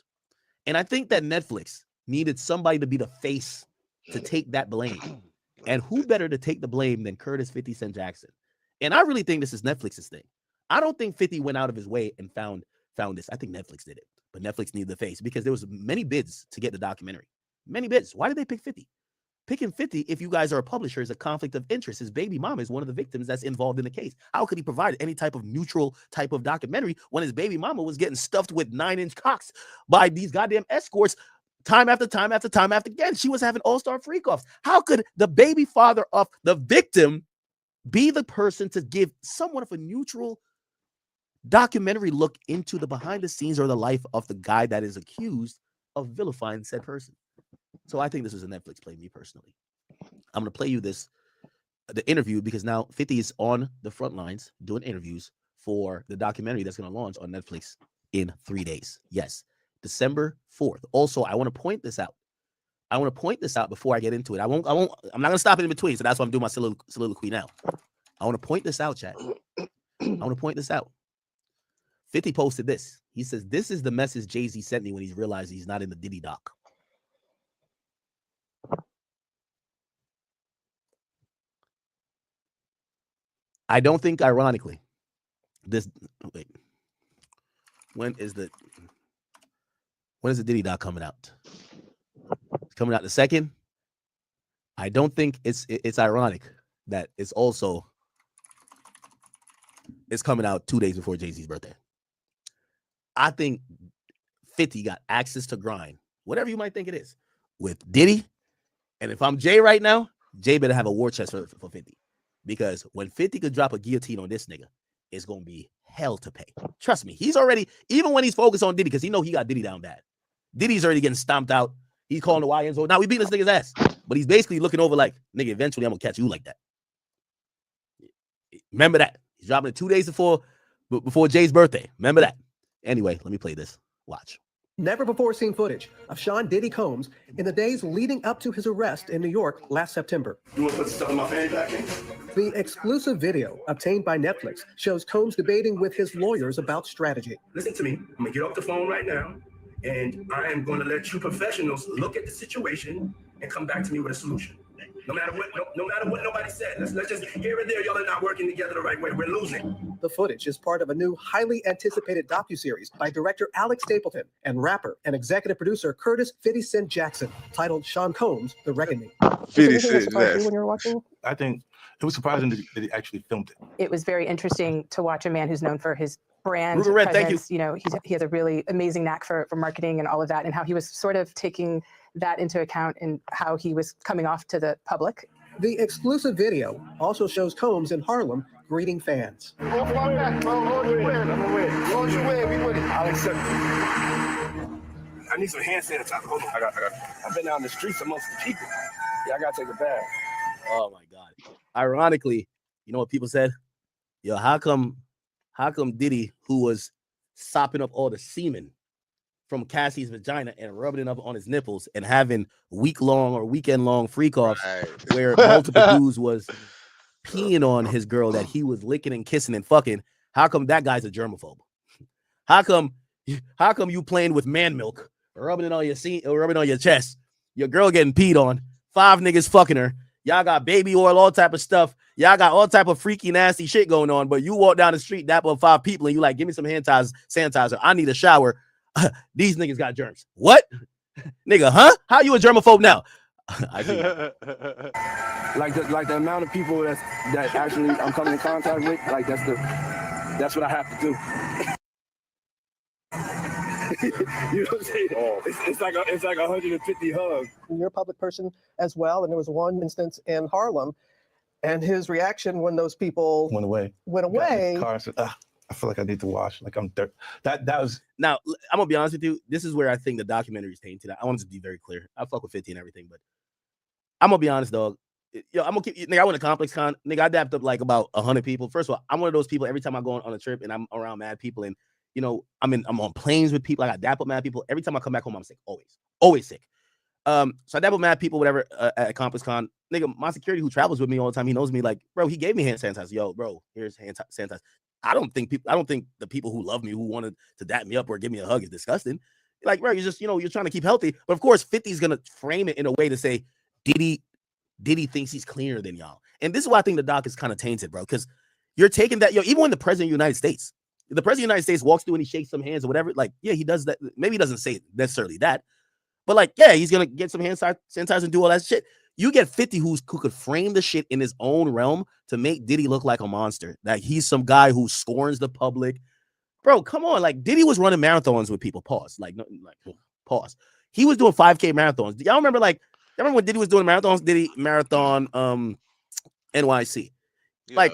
And I think that Netflix needed somebody to be the face to take that blame. And who better to take the blame than Curtis 50 Cent Jackson? And I really think this is Netflix's thing. I don't think 50 went out of his way and found this. I think Netflix did it. But Netflix needed the face because there was many bids to get the documentary. Many bids. Why did they pick 50? Picking 50, if you guys are a publisher, is a conflict of interest. His baby mama is one of the victims that's involved in the case. How could he provide any type of neutral type of documentary when his baby mama was getting stuffed with 9-inch cocks by these goddamn escorts time after time after time after again? She was having all-star freak-offs. How could the baby father of the victim be the person to give somewhat of a neutral documentary look into the behind the scenes or the life of the guy that is accused of vilifying said person? So I think this is a Netflix play, me personally. I'm going to play you the interview, because now 50 is on the front lines doing interviews for the documentary that's going to launch on Netflix in 3 days. Yes, December 4th. Also, I want to point this out. Before I get into it. I'm not going to stop it in between. So that's why I'm doing my soliloquy now. I want to point this out, chat. I want to point this out. 50 posted this. He says, this is the message Jay-Z sent me when he's realized he's not in the Diddy doc. I don't think, ironically, wait. When is the Diddy doc coming out? It's coming out the 2nd. I don't think it's ironic that it's coming out 2 days before Jay-Z's birthday. I think 50 got access to grind, whatever you might think it is, with Diddy. And if I'm Jay right now, Jay better have a war chest for 50. Because when 50 could drop a guillotine on this nigga, it's going to be hell to pay. Trust me. He's already, even when he's focused on Diddy, because he know he got Diddy down bad. Diddy's already getting stomped out. He's calling the YNs. So now we beating this nigga's ass. But he's basically looking over like, nigga, eventually I'm going to catch you like that. Remember that. He's dropping it 2 days before Jay's birthday. Remember that. Anyway, let me play this. Watch. Never before seen footage of Sean Diddy Combs in the days leading up to his arrest in New York last September. You want to put stuff in my fanny back in? The exclusive video obtained by Netflix shows Combs debating with his lawyers about strategy. Listen to me. I'm going to get off the phone right now, and I am going to let you professionals look at the situation and come back to me with a solution. No matter what nobody said. Let's just here and there, y'all are not working together the right way. We're losing. The footage is part of a new, highly anticipated docuseries by director Alex Stapleton and rapper and executive producer Curtis 50 Cent Jackson, titled Sean Combs: The Reckoning. 50 Cent When you were watching, I think it was surprising that he actually filmed it. it was very interesting to watch a man who's known for his brand Ruger Red, thank you. presence. You know, he has a really amazing knack for marketing and all of that, and how he was sort of taking that into account in how he was coming off to the public. The exclusive video also shows Combs in Harlem greeting fans. I'll accept it. I need some hand sanitizer. Hold on. I got it. I've been out in the streets amongst the people. Yeah, I got to take a bath. Oh, my God. Ironically, you know what people said? Yo, how come Diddy, who was sopping up all the semen from Cassie's vagina and rubbing it up on his nipples and having week-long or weekend-long freak-offs where multiple dudes was peeing on his girl that he was licking and kissing and fucking, how come that guy's a germaphobe? How come you playing with man milk, rubbing it on your chest, your girl getting peed on, 5 niggas fucking her, y'all got baby oil, all type of stuff, y'all got all type of freaky, nasty shit going on, but you walk down the street, dap up 5 people, and you like, give me some hand sanitizer, I need a shower. These niggas got germs. What? Nigga, huh? How you a germaphobe now? I see. Like the amount of people that actually I'm coming in contact with, like that's what I have to do. You know what I'm saying? It's like 150 hugs. You're a public person as well, and there was one instance in Harlem, and his reaction when those people Went away. went away. Car said, I feel like I need to wash. Like I'm dirt. That was. Now, I'm gonna be honest with you. This is where I think the documentary is tainted. I want to be very clear. I fuck with 50 and everything, but I'm gonna be honest, dog. Yo, I'm gonna keep. Nigga, I went to Complex Con. Nigga, I dapped up like about 100 people. First of all, I'm one of those people. Every time I go on a trip and I'm around mad people, and you know, I'm on planes with people. I got dap up mad people. Every time I come back home, I'm sick. Always sick. So I dap up mad people, whatever, at Complex Con. Nigga, my security who travels with me all the time, he knows me. Like, bro, he gave me hand sanitizer. Yo, bro, here's hand sanitizer. I don't think the people who love me, who wanted to dap me up or give me a hug is disgusting. Like, bro, you're just, you're trying to keep healthy. But of course, 50's gonna frame it in a way to say Diddy thinks he's cleaner than y'all. And this is why I think the doc is kind of tainted, bro. Because you're taking that, even when the president of the United States walks through and he shakes some hands or whatever, like, yeah, he does that. Maybe he doesn't say necessarily that, but like, yeah, he's gonna get some hand sanitizer and do all that shit. You get 50 who could frame the shit in his own realm to make Diddy look like a monster. Like he's some guy who scorns the public. Bro, come on. Like Diddy was running marathons with people. Pause. Pause. He was doing 5K marathons. Y'all remember when Diddy was doing marathons? Diddy marathon NYC. Yeah, like,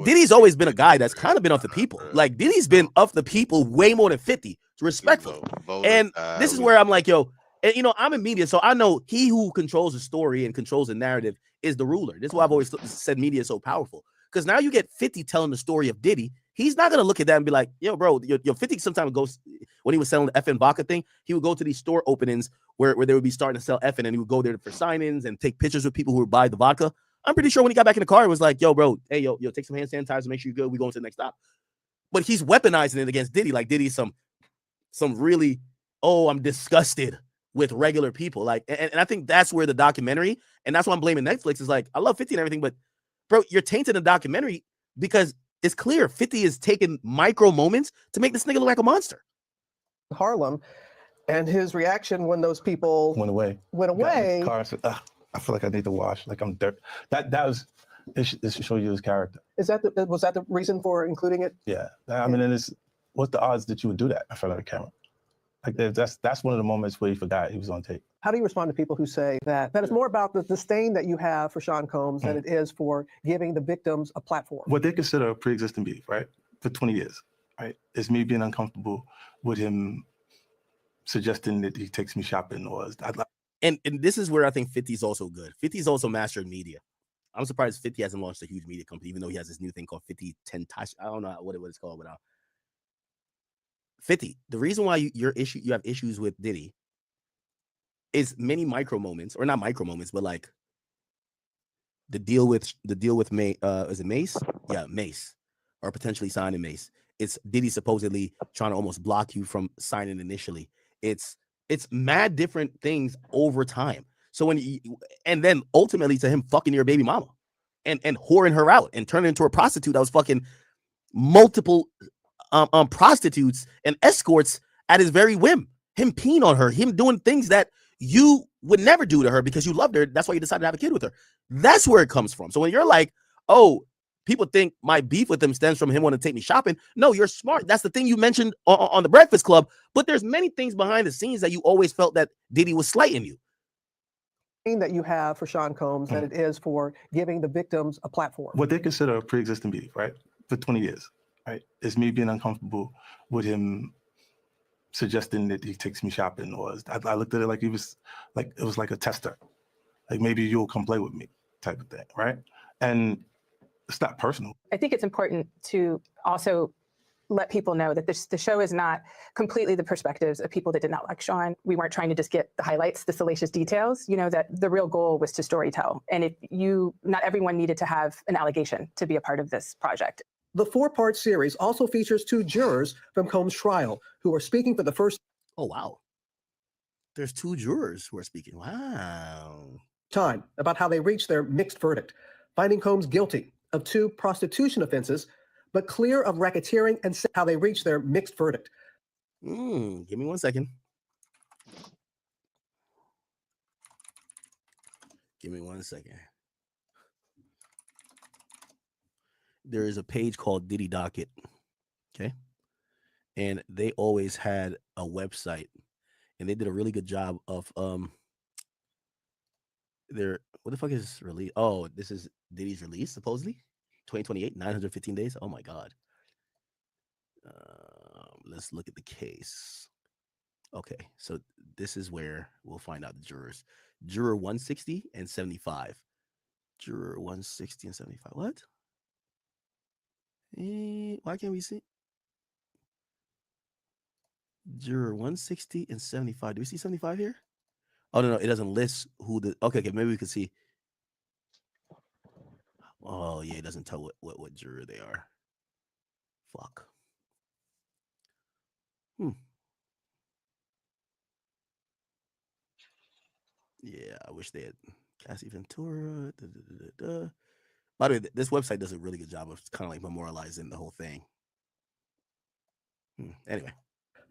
Diddy's always been a guy that's kind of been off the people. Like Diddy's been off the people way more than 50. It's respectful. And this is where I'm like, yo, and I'm in media, so I know he who controls the story and controls the narrative is the ruler. This is why I've always said media is so powerful. Because now you get 50 telling the story of Diddy. He's not gonna look at that and be like, yo, bro, your 50 sometimes goes, when he was selling the effing vodka thing, he would go to these store openings where they would be starting to sell effing, and he would go there for sign-ins and take pictures with people who would buy the vodka. I'm pretty sure when he got back in the car, it was like, yo, bro, hey, yo, take some hand sanitizer, make sure you're good. We going to the next stop. but he's weaponizing it against Diddy. Like Diddy's some really, oh, I'm disgusted with regular people. Like, and I think that's where the documentary, and that's why I'm blaming Netflix, is like, I love 50 and everything, but bro, you're tainting the documentary because it's clear 50 is taking micro moments to make this nigga look like a monster. Harlem, and his reaction when those people Went away. went Got in his away. car and said, I feel like I need to wash. Like I'm dirt. That was it should show you his character. Was that the reason for including it? Yeah. I mean, and what's the odds that you would do that in front of the camera? Like that's one of the moments where he forgot he was on tape. How do you respond to people who say that it's more about the disdain that you have for Sean Combs than it is for giving the victims a platform? What they consider a pre-existing beef, right? For 20 years, right? It's me being uncomfortable with him suggesting that he takes me shopping, or and this is where I think 50's also good. 50's also mastered media. I'm surprised 50 hasn't launched a huge media company, even though he has this new thing called 50 Tentash. I don't know what it's called, but 50. The reason why you have issues with Diddy is many micro moments, or not micro moments, but like the deal with is it Mace? Yeah, Mace, or potentially signing Mace. It's Diddy supposedly trying to almost block you from signing initially. It's mad different things over time. So and then ultimately to him fucking your baby mama and whoring her out and turning into a prostitute that was fucking multiple prostitutes and escorts at his very whim. Him peeing on her, him doing things that you would never do to her because you loved her. That's why you decided to have a kid with her. That's where it comes from. So when you're like, oh, people think my beef with him stems from him wanting to take me shopping. No, you're smart. That's the thing you mentioned on the Breakfast Club. But there's many things behind the scenes that you always felt that Diddy was slighting you. That you have for Sean Combs than it is for giving the victims a platform. What they consider a pre-existing beef, right? For 20 years, right? It's me being uncomfortable with him suggesting that he takes me shopping, or I looked at it like it was like a tester. Like maybe you'll come play with me type of thing, right? And it's not personal. I think it's important to also let people know that the show is not completely the perspectives of people that did not like Sean. We weren't trying to just get the highlights, the salacious details, that the real goal was to storytell. And not everyone needed to have an allegation to be a part of this project. The 4-part series also features 2 jurors from Combs' trial who are speaking for the first Oh, wow. There's 2 jurors who are speaking. Wow. time about how they reached their mixed verdict, finding Combs guilty of 2 prostitution offenses, but clear of racketeering, and how they reached their mixed verdict. Give me 1 second. Give me 1 second. There is a page called Diddy Docket. Okay. And they always had a website, and they did a really good job of what the fuck is release? Oh, this is Diddy's release, supposedly 2028, 915 days. Oh my god. Let's look at the case. Okay, so this is where we'll find out the jurors. Juror 160 and 75. Juror 160 and 75. What? Why can't we see? Juror 160 and 75. Do we see 75 here? Oh, no, it doesn't list who the... Okay, maybe we can see. Oh, yeah, it doesn't tell what juror they are. Fuck. Yeah, I wish they had Cassie Ventura. By the way, this website does a really good job of kind of like memorializing the whole thing. Anyway.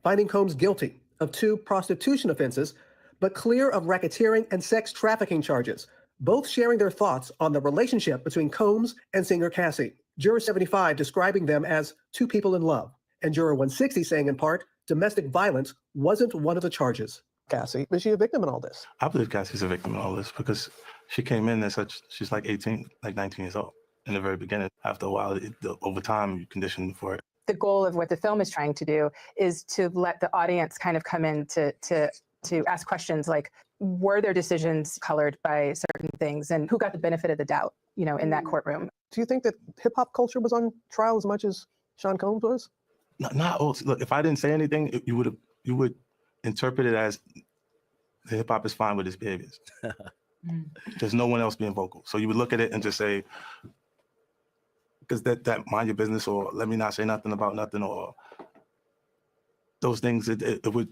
Finding Combs guilty of 2 prostitution offenses, but clear of racketeering and sex trafficking charges, both sharing their thoughts on the relationship between Combs and singer Cassie. Juror 75 describing them as 2 people in love, and Juror 160 saying in part, domestic violence wasn't one of the charges. Cassie, is she a victim in all this? I believe Cassie's a victim in all this because she came in she's like 18, like 19 years old in the very beginning. After a while, over time, you condition for it. The goal of what the film is trying to do is to let the audience kind of come in to ask questions like, were their decisions colored by certain things, and who got the benefit of the doubt, in that courtroom? Do you think that hip hop culture was on trial as much as Sean Combs was? Not all. Look, if I didn't say anything, you would interpret it as the hip hop is fine with his behaviors. There's no one else being vocal. So you would look at it and just say, because that mind your business, or let me not say nothing about nothing, or those things, it would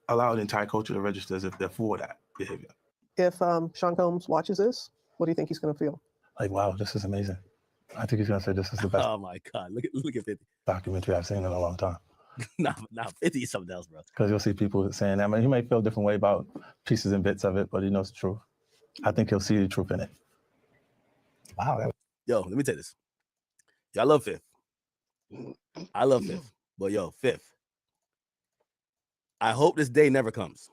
allow the entire culture to register as if they're for that behavior. If Sean Combs watches this, what do you think he's going to feel? Like, wow, this is amazing. I think he's gonna say this is the best Oh my God, look at 50. documentary I've seen in a long time. Nah, 50 is something else, bro. Because you'll see people saying that. I mean, he may feel a different way about pieces and bits of it, but he knows the truth. I think he'll see the truth in it. Wow. Yo, let me tell you this. Yo, I love Fifth. I love Fifth. But yo, Fifth. I hope this day never comes.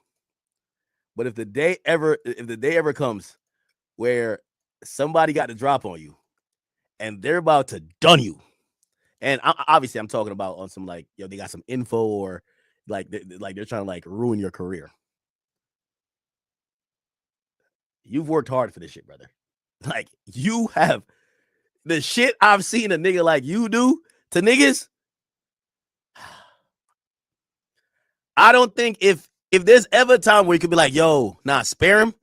But if the day ever comes where somebody got the drop on you and they're about to dun you, and obviously I'm talking about on some like, yo, they got some info, or like they're trying to like ruin your career. You've worked hard for this shit, brother. Like, you have the shit I've seen a nigga like you do to niggas. I don't think if there's ever a time where you could be like, yo, nah, spare him.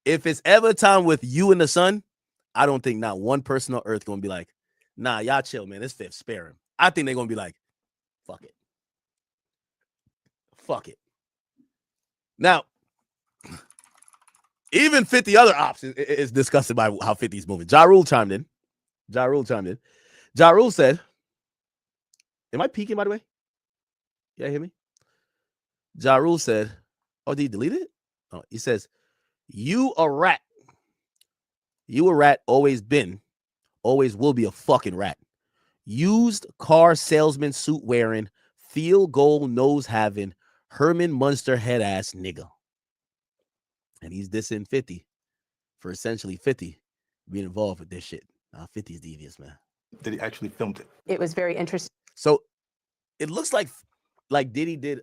If it's ever a time with you and the son, I don't think not one person on earth gonna be like, nah, y'all chill, man. This Fifth, spare him. I think they're gonna be like, fuck it. Fuck it. Now, even 50 other ops is disgusted by how 50's moving. Ja Rule chimed in. Ja Rule said, am I peeking, by the way? Yeah, hear me? Ja Rule said, oh, did he delete it? Oh, he says, you a rat. You a rat, always been, always will be a fucking rat. Used car salesman suit wearing, field goal nose having, Herman Munster head ass nigga. And he's dissing 50 for essentially 50 being involved with this shit. 50's devious, man. Did he actually filmed it? It was very interesting. So it looks like Diddy did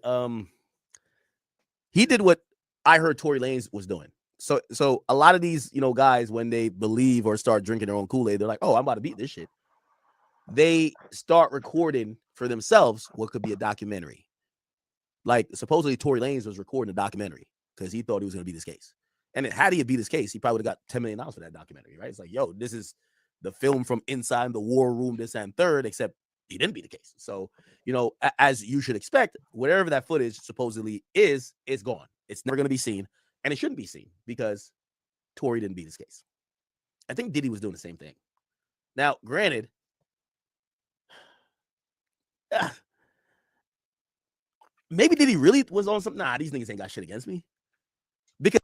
he did what I heard Tory Lanez was doing. So a lot of these, guys, when they believe or start drinking their own Kool-Aid, they're like, oh, I'm about to beat this shit. They start recording for themselves what could be a documentary. Like, supposedly Tory Lanez was recording a documentary because he thought he was going to beat this case. And had he beat his case, he probably would have got $10 million for that documentary, right? It's like, yo, this is the film from inside the war room, this and third, except he didn't beat the case. So, as you should expect, whatever that footage supposedly is gone. It's never going to be seen, and it shouldn't be seen because Tory didn't beat his case. I think Diddy was doing the same thing. Now, granted, maybe Diddy really was on something. Nah, these niggas ain't got shit against me. Because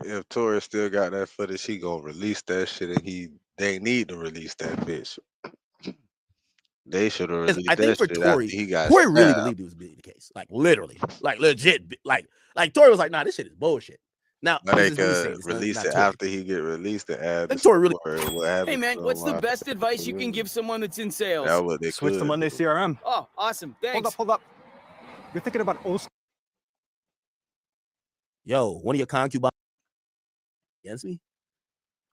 if Tory still got that footage, he gonna release that shit, and they need to release that bitch. They should have released I think that for shit Tory, after he got Tory really stabbed. believed it was beating the case. Like, literally. Like, legit. Like Tory was like, nah, this shit is bullshit. Now, Now they this is me saying could it's release not it Tory. after he get released and add the Tory really. story, what happened Hey man, to what's him the after. best advice you can give someone that's in sales? That's what they Switch to could Monday do. CRM. Oh, awesome. Thanks. Hold up. You're thinking about old. Yo, one of your concubines against me?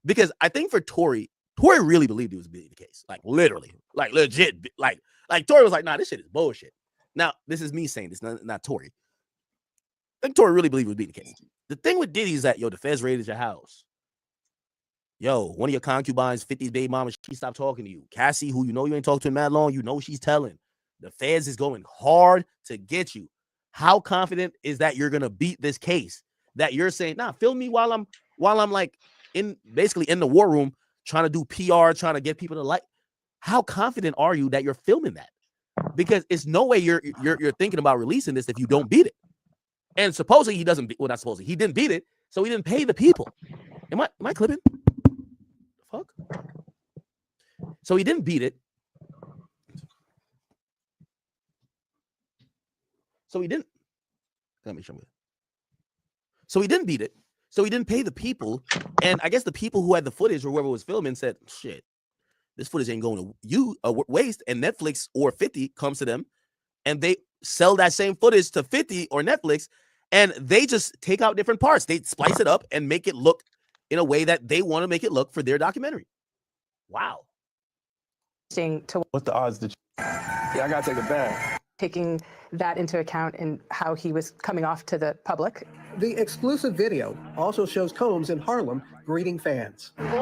Because I think for Tory really believed it was beating the case. Like, literally. Like, legit. Like Tory was like, nah, this shit is bullshit. Now, this is me saying this, not Tory. I think Tory really believed it was beating the case. The thing with Diddy is that, yo, the feds raided your house. Yo, one of your concubines, 50's baby mama, she stopped talking to you. Cassie, who you ain't talked to in that long, she's telling. The feds is going hard to get you. How confident is that you're gonna beat this case? That you're saying, nah, film me while I'm like basically in the war room trying to do PR, trying to get people to like. How confident are you that you're filming that? Because it's no way you're thinking about releasing this if you don't beat it. And supposedly he doesn't. Well, not supposedly he didn't beat it, so he didn't pay the people. Am I clipping? The fuck. So he didn't beat it. So he didn't. Let me show you. So he didn't beat it. So he didn't pay the people. And I guess the people who had the footage or whoever was filming said, shit, this footage ain't going to waste. And Netflix or 50 comes to them and they sell that same footage to 50 or Netflix. And they just take out different parts. They splice it up and make it look in a way that they want to make it look for their documentary. Wow. What's the odds that Yeah, I gotta take a bath. taking that into account in how he was coming off to the public. The exclusive video also shows Combs in Harlem greeting fans. I'll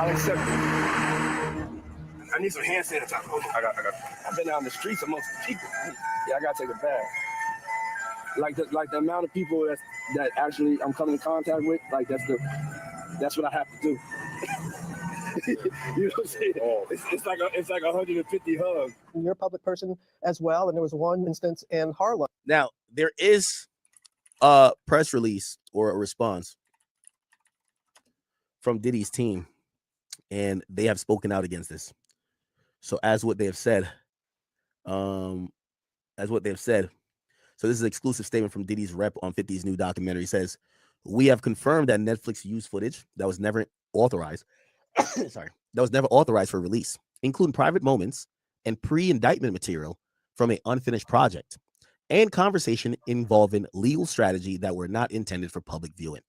accept it. I need some hand sanitizer. I got. I've been out in the streets amongst the people. Yeah, I gotta take a bath. Like the amount of people that actually I'm coming in contact with, like that's what I have to do. You know what I'm saying? It's like 150 hugs. You're a public person as well, and there was one instance in Harlem. Now, there is a press release or a response from Diddy's team, and they have spoken out against this. So as what they have said, so this is an exclusive statement from Diddy's rep on 50's new documentary. It says, "We have confirmed that Netflix used footage that was never authorized that was never authorized for release, including private moments and pre-indictment material from an unfinished project and conversation involving legal strategy that were not intended for public viewing.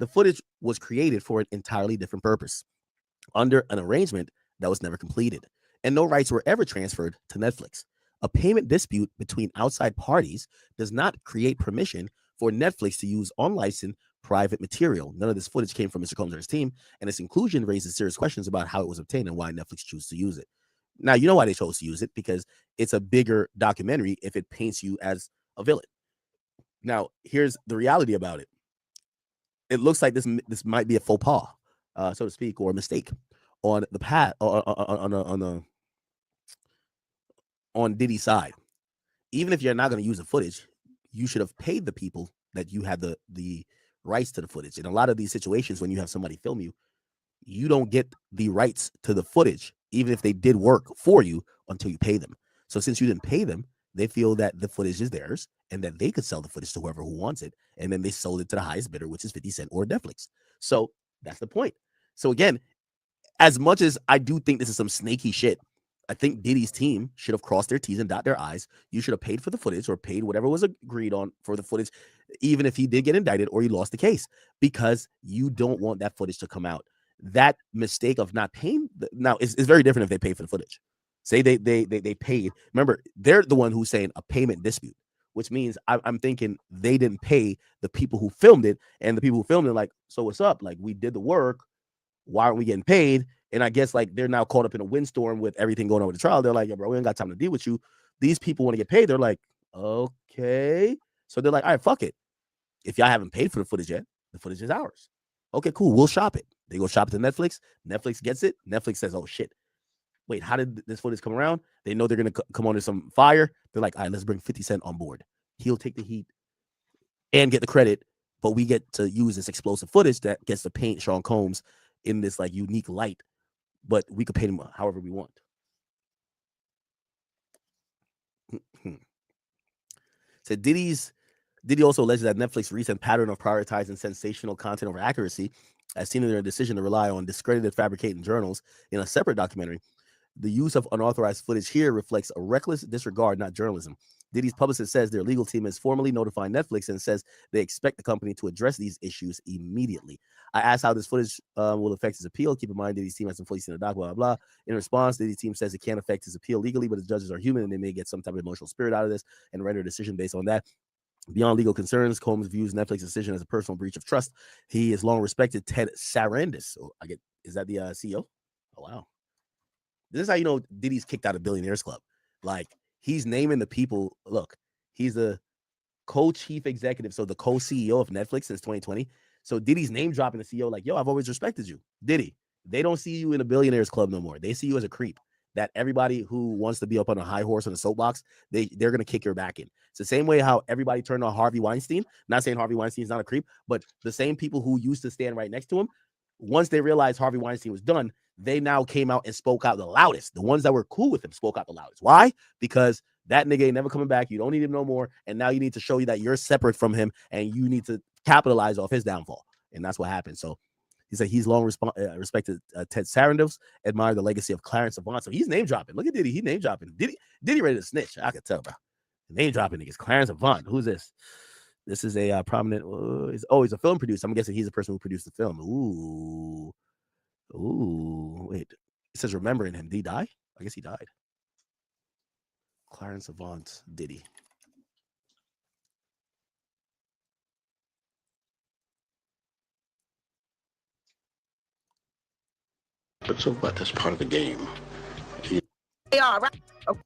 The footage was created for an entirely different purpose, under an arrangement that was never completed, and no rights were ever transferred to Netflix. A payment dispute between outside parties does not create permission for Netflix to use unlicensed private material. None of this footage came from Mr. Combs or his team, and its inclusion raises serious questions about how it was obtained and why Netflix chose to use it." Now, you know why they chose to use it, because it's a bigger documentary if it paints you as a villain. Now, here's the reality about it. It looks like this might be a faux pas, so to speak, or a mistake on the path on Diddy's side. Even if you're not going to use the footage, you should have paid the people that you had the rights to the footage. In a lot of these situations, when you have somebody film you, you don't get the rights to the footage, even if they did work for you, until you pay them. So since you didn't pay them, they feel that the footage is theirs and that they could sell the footage to whoever who wants it. And then they sold it to the highest bidder, which is 50 Cent or Netflix. So that's the point. So again, as much as I do think this is some snaky shit, I think Diddy's team should have crossed their T's and dot their I's. You should have paid for the footage or paid whatever was agreed on for the footage, even if he did get indicted or he lost the case, because you don't want that footage to come out. That mistake of not paying now is very different if they pay for the footage. Say they paid. Remember, they're the one who's saying a payment dispute, which means I'm thinking they didn't pay the people who filmed it, and the people who filmed it like, so what's up? Like, we did the work. Why aren't we getting paid? And I guess like they're now caught up in a windstorm with everything going on with the trial. They're like, yeah, bro, we ain't got time to deal with you. These people want to get paid. They're like, okay. So they're like, all right, fuck it. If y'all haven't paid for the footage yet, the footage is ours. Okay, cool. We'll shop it. They go shop it to Netflix. Netflix gets it. Netflix says, oh shit, wait, how did this footage come around? They know they're going to come under some fire. They're like, all right, let's bring 50 Cent on board. He'll take the heat and get the credit, but we get to use this explosive footage that gets to paint Sean Combs in this like unique light, but we could paint him however we want. So Diddy also alleges that Netflix's recent pattern of prioritizing sensational content over accuracy, as seen in their decision to rely on discredited fabricating journals in a separate documentary. The use of unauthorized footage here reflects a reckless disregard, not journalism. Diddy's publicist says their legal team has formally notified Netflix and says they expect the company to address these issues immediately. I asked how this footage will affect his appeal. Keep in mind, Diddy's team hasn't fully seen the doc, blah, blah, blah. In response, Diddy's team says it can't affect his appeal legally, but the judges are human and they may get some type of emotional spirit out of this and render a decision based on that. Beyond legal concerns, Combs views Netflix's decision as a personal breach of trust. He has long respected Ted Sarandis. So is that the CEO? Oh, wow. This is how you know Diddy's kicked out of Billionaires Club. Like, he's naming the people. Look, he's the co-chief executive, so the co-CEO of Netflix since 2020. So Diddy's name dropping the CEO, like, yo, I've always respected you. Diddy, they don't see you in a Billionaires Club no more. They see you as a creep. That everybody who wants to be up on a high horse on a soapbox, they're going to kick your back in. It's the same way how everybody turned on Harvey Weinstein. Not saying Harvey Weinstein's not a creep, but the same people who used to stand right next to him, once they realized Harvey Weinstein was done, they now came out and spoke out the loudest. The ones that were cool with him spoke out the loudest. Why? Because that nigga ain't never coming back. You don't need him no more. And now you need to show you that you're separate from him and you need to capitalize off his downfall. And that's what happened. So he said he's long respected Ted Sarandis, admired the legacy of Clarence Avant. So he's name dropping. Look at Diddy. He name dropping. Diddy ready to snitch. I could tell, bro. Name dropping niggas. Clarence Avant. Who's this? This is a prominent. He's a film producer. I'm guessing he's the person who produced the film. Ooh. Wait. It says remembering him. Did he die? I guess he died. Clarence Avant, Diddy. But so what? That's part of the game. They are, right? Okay.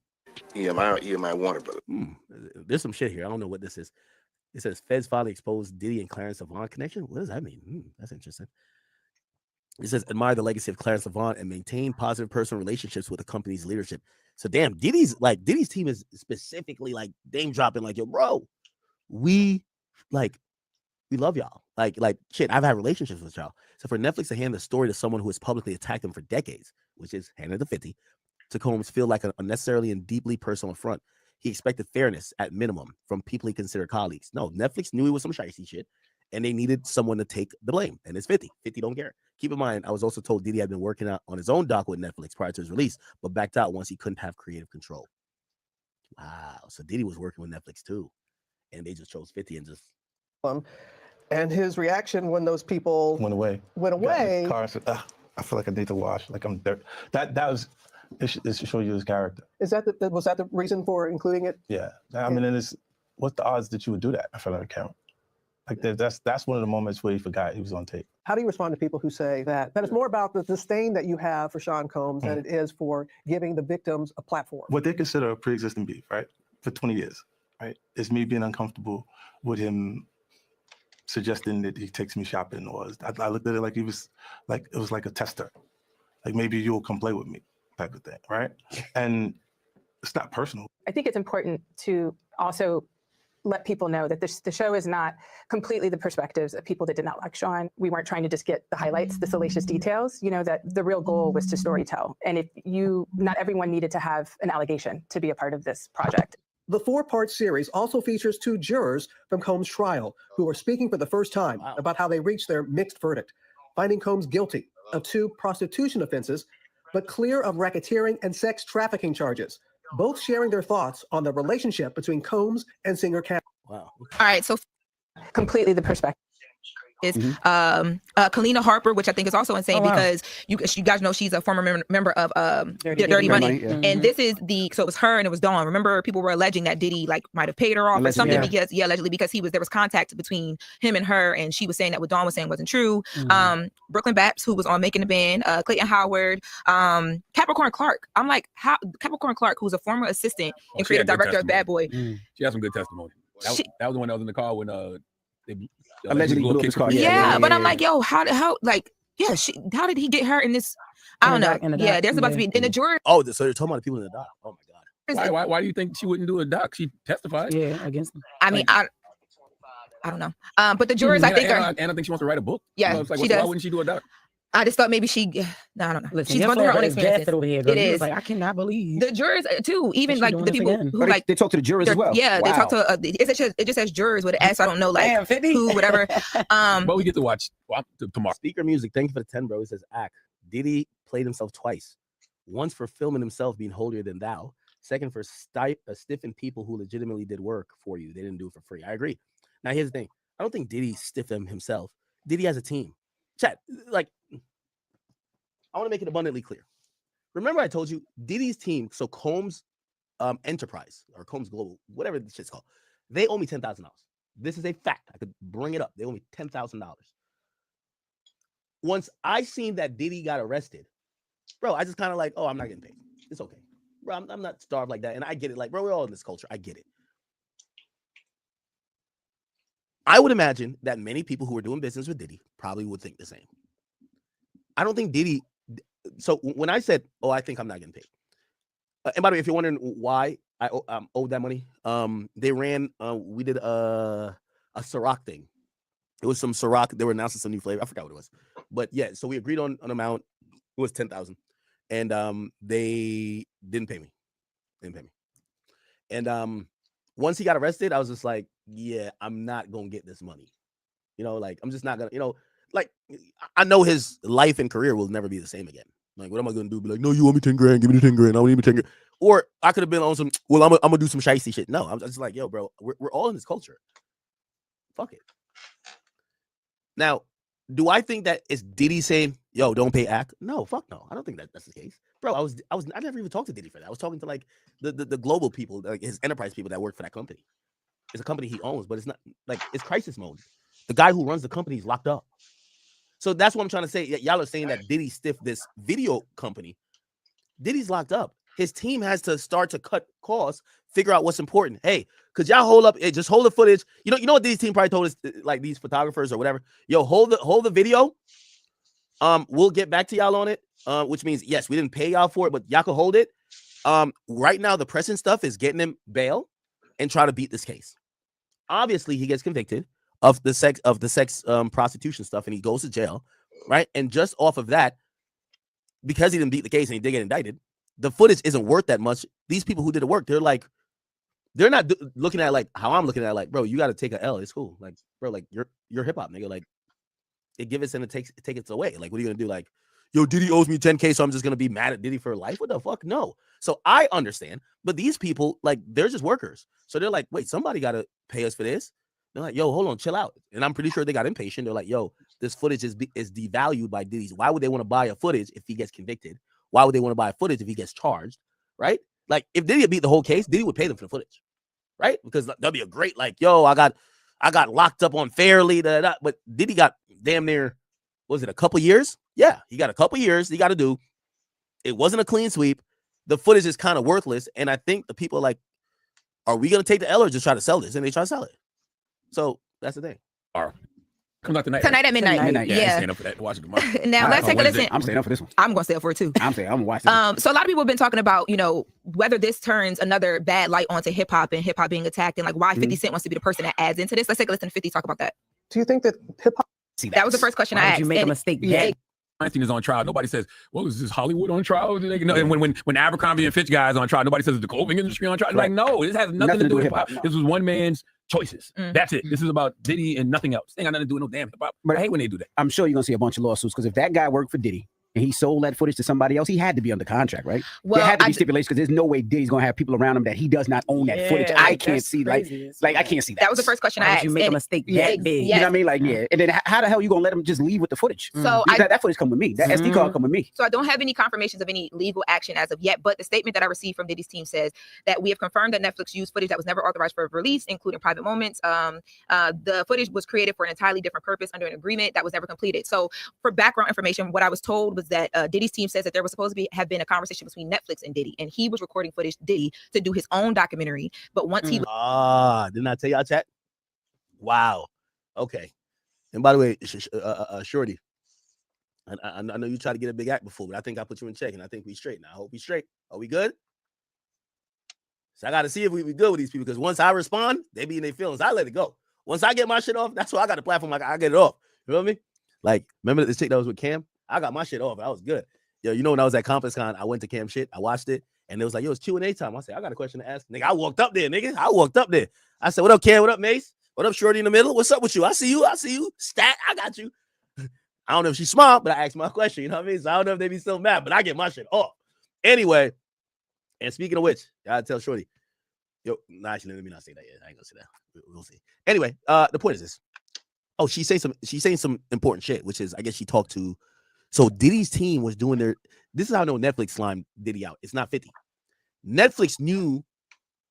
EMI Warner Brothers. There's some shit here. I don't know what this is. It says Feds finally exposed Diddy and Clarence Avant connection. What does that mean? That's interesting. It says admire the legacy of Clarence Avant and maintain positive personal relationships with the company's leadership. So damn, Diddy's team is specifically like name dropping, like, yo, bro, we love y'all. Like shit, I've had relationships with y'all. So for Netflix to hand the story to someone who has publicly attacked them for decades, which is handed to 50, to Combs feel like an unnecessarily and deeply personal affront. He expected fairness at minimum from people he considered colleagues. No, Netflix knew he was some shicey shit, and they needed someone to take the blame. And it's 50. 50 don't care. Keep in mind, I was also told Diddy had been working out on his own doc with Netflix prior to his release, but backed out once he couldn't have creative control. Wow. So Diddy was working with Netflix too, and they just chose 50 and just. And his reaction when those people went away. Car said, I feel like I need to wash. Like I'm dirt. That was. It should show you his character. Was that the reason for including it? Yeah. I mean, what's the odds that you would do that in front of a camera? Like that's one of the moments where he forgot he was on tape. How do you respond to people who say that it's more about the disdain that you have for Sean Combs than it is for giving the victims a platform? What they consider a pre-existing beef, right? For 20 years, right? It's me being uncomfortable with him suggesting that he takes me shopping, or I looked at it like it was like a tester. Like maybe you'll come play with me. Type of thing, right? And it's not personal. I think it's important to also let people know that the show is not completely the perspectives of people that did not like Sean. We weren't trying to just get the highlights, the salacious details, that the real goal was to storytell. And not everyone needed to have an allegation to be a part of this project. The 4-part series also features 2 jurors from Combs' trial who are speaking for the first time about how they reached their mixed verdict, finding Combs guilty of 2 prostitution offenses, but clear of racketeering and sex trafficking charges, both sharing their thoughts on the relationship between Combs and singer Cassie. Wow. All right, so completely the perspective is Kalina Harper, which I think is also insane because you guys know she's a former member of Dirty Money. And this is so it was her and it was Dawn. Remember, people were alleging that Diddy might have paid her off or something allegedly because there was contact between him and her, and she was saying that what Dawn was saying wasn't true. Brooklyn Baps, who was on Making the Band, Clayton Howard, Capricorn Clark. I'm like, how Capricorn Clark, who's a former assistant and creative director of Bad Boy. She has some good testimony. That was the one that was in the car when they allegedly blew up his car. But I'm like, yo, how did he get her in this? I don't know. Yeah, there's about to be in the jury. Oh, so you're talking about the people in the dock. Oh my God. Why do you think she wouldn't do a doc? She testified. Yeah, against them. I mean, I don't know. But the jurors, I think, and I think she wants to write a book. Yeah, she does. Why wouldn't she do a doc? I just thought maybe I don't know. Listen, she's going through her own experiences. Over here, it is. Like, I cannot believe the jurors too. Even like the people who they talk to the jurors as well. Yeah, they talk to. It just says jurors with an S. I don't know, like who, whatever. But we get to watch tomorrow. Speaker Music, thank you for the 10, bro. It says act. Diddy played himself twice. Once for filming himself being holier than thou. Second for stiffing people who legitimately did work for you. They didn't do it for free. I agree. Now here's the thing. I don't think Diddy stiffed them himself. Diddy has a team. Chat, I want to make it abundantly clear. Remember I told you Diddy's team, so Combs Enterprise or Combs Global, whatever the shit's called, they owe me $10,000. This is a fact. I could bring it up. They owe me $10,000. Once I seen that Diddy got arrested, bro, I just kind of like, oh, I'm not getting paid. It's okay. Bro, I'm not starved like that. And I get it. Like, bro, we're all in this culture. I get it. I would imagine that many people who are doing business with Diddy probably would think the same. I don't think Diddy. So when I said, oh, I think I'm not getting paid. And by the way, if you're wondering why I owed that money, they ran, we did a Ciroc thing. It was some Ciroc. They were announcing some new flavor. I forgot what it was. But yeah, so we agreed on an amount. It was $10,000. And they didn't pay me. And once he got arrested, I was just like, yeah, I'm not going to get this money. Like, I'm just not going to, like, I know his life and career will never be the same again. Like, what am I going to do? Be like, no, you owe me 10 grand. Give me the 10 grand. I don't need me 10 grand. Or I could have been on some, well, I'm going to do some shicey shit. No, I'm just like, yo, bro, we're all in this culture. Fuck it. Now, do I think that it's Diddy saying, yo, don't pay act. No, fuck no. I don't think that's the case. Bro, I never even talked to Diddy for that. I was talking to like the global people, like his enterprise people that work for that company. It's a company he owns, but it's not like it's crisis mode. The guy who runs the company is locked up. So that's what I'm trying to say. Y'all are saying that Diddy stiffed this video company. Diddy's locked up. His team has to start to cut costs, figure out what's important. Hey, could y'all hold up? Just hold the footage. You know what Diddy's team probably told us, like these photographers or whatever. Yo, hold the video. We'll get back to y'all on it. Which means yes, we didn't pay y'all for it, but y'all can hold it. Right now the pressing stuff is getting him bail and try to beat this case. Obviously, he gets convicted of the sex prostitution stuff, and he goes to jail, right? And just off of that, because he didn't beat the case and he did get indicted, the footage isn't worth that much. These people who did the work, they're not looking at like how I'm looking at, like, bro, you got to take a L. It's cool, like, bro, like you're hip hop nigga, like it give us and it take it away. Like, what are you gonna do? Like, yo, Diddy owes me 10K, so I'm just gonna be mad at Diddy for life? What the fuck? No. So I understand, but these people, like, they're just workers. So they're like, wait, somebody gotta pay us for this. They're like, yo, hold on, chill out. And I'm pretty sure they got impatient. They're like, yo, this footage is devalued by Diddy's. Why would they want to buy a footage if he gets convicted? Why would they want to buy a footage if he gets charged? Right? Like, if Diddy had beat the whole case, Diddy would pay them for the footage, right? Because that'd be a great, like, yo, I got locked up unfairly, but Diddy got damn near, was it a couple years? Yeah, he got a couple years. He got to do. It wasn't a clean sweep. The footage is kind of worthless, and I think the people are like, are we gonna take the L or just try to sell this? And they try to sell it. So that's the thing. Comes out tonight. Tonight at midnight. Yeah. Yeah. Staying up for that. Watch it tomorrow. Now let's take a listen. I'm staying up for this one. I'm gonna stay up for it too. I'm gonna watch this. So a lot of people have been talking about, whether this turns another bad light onto hip hop and hip hop being attacked, and like why 50 Cent wants to be the person that adds into this. Let's take a listen to 50 talk about that. Do you think that hip hop? That was the first question I asked. Did you make a mistake? Yeah. Is on trial. Nobody says, well, is this Hollywood on trial? And when Abercrombie and Fitch guys on trial, nobody says, is the clothing industry on trial? Right. Like, no, this has nothing to do with hip hop. This was one man's choices. That's it. This is about Diddy and nothing else. They ain't got nothing to do with no damn hip hop. But I hate when they do that. I'm sure you're gonna see a bunch of lawsuits, because if that guy worked for Diddy and he sold that footage to somebody else, he had to be under contract, right? Well, there had to be stipulations, because there's no way Diddy's gonna have people around him that he does not own that footage. I can't see like I can't see that. That was the first question I asked. You make a mistake that big. Yes. You know what I mean? Like, yeah. And then how the hell you gonna let him just leave with the footage? So that footage come with me. That SD card come with me. So I don't have any confirmations of any legal action as of yet, but the statement that I received from Diddy's team says that we have confirmed that Netflix used footage that was never authorized for release, including private moments. The footage was created for an entirely different purpose under an agreement that was never completed. So for background information, what I was told was that Diddy's team says that there was supposed to have been a conversation between Netflix and Diddy, and he was recording footage Diddy to do his own documentary. But once he didn't I tell y'all, chat? Wow. Okay. And by the way, Shorty, I know you tried to get a big act before, but I think I put you in check, and I think we straight now. I hope we straight. Are we good? So I got to see if we good with these people, because once I respond, they be in their feelings. I let it go. Once I get my shit off, that's why I got a platform. Like, I get it off. You know what I mean? Like, remember the chick that was with Cam? I got my shit off. I was good. Yo, when I was at ConferenceCon, I went to Cam shit. I watched it, and it was like, yo, it's Q&A time. I said, I got a question to ask. Nigga, I walked up there, nigga. I said, what up, Cam? What up, Mace? What up, Shorty in the middle? What's up with you? I see you. Stat, I got you. I don't know if she's smart, but I asked my question. You know what I mean? So I don't know if they be so mad, but I get my shit off. Anyway, and speaking of which, I gotta tell Shorty. Yo, actually, let me not say that yet. I ain't gonna say that. We'll see. Anyway, the point is this. Oh, she's saying some important shit, which is, I guess she talked to. So Diddy's team was doing this is how I know Netflix slimed Diddy out. It's not 50. Netflix knew,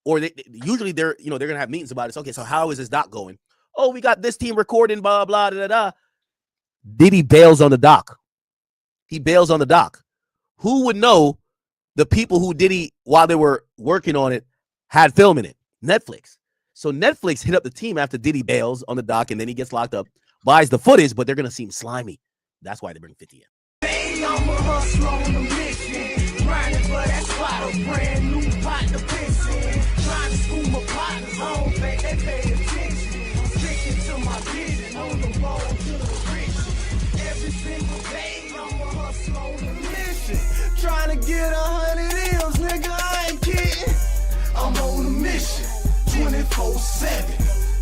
or usually they're gonna have meetings about it. So, okay, so how is this doc going? Oh, we got this team recording, blah, blah, da, da, da. Diddy bails on the doc. He bails on the doc. Who would know the people who Diddy, while they were working on it, had film in it? Netflix. So Netflix hit up the team after Diddy bails on the doc, and then he gets locked up, buys the footage, but they're gonna seem slimy. That's why they bring 50 in. Hey, I'm a hustler on a mission, grinding for that spot, a brand new pot to piss in. Trying to school my partners home, they pay attention. I'm sticking to my vision, on the road to the riches. Every single day, I'm a hustler on a mission, trying to get 100 M's, nigga, I ain't kidding. I'm on a mission, 24/7,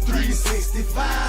365.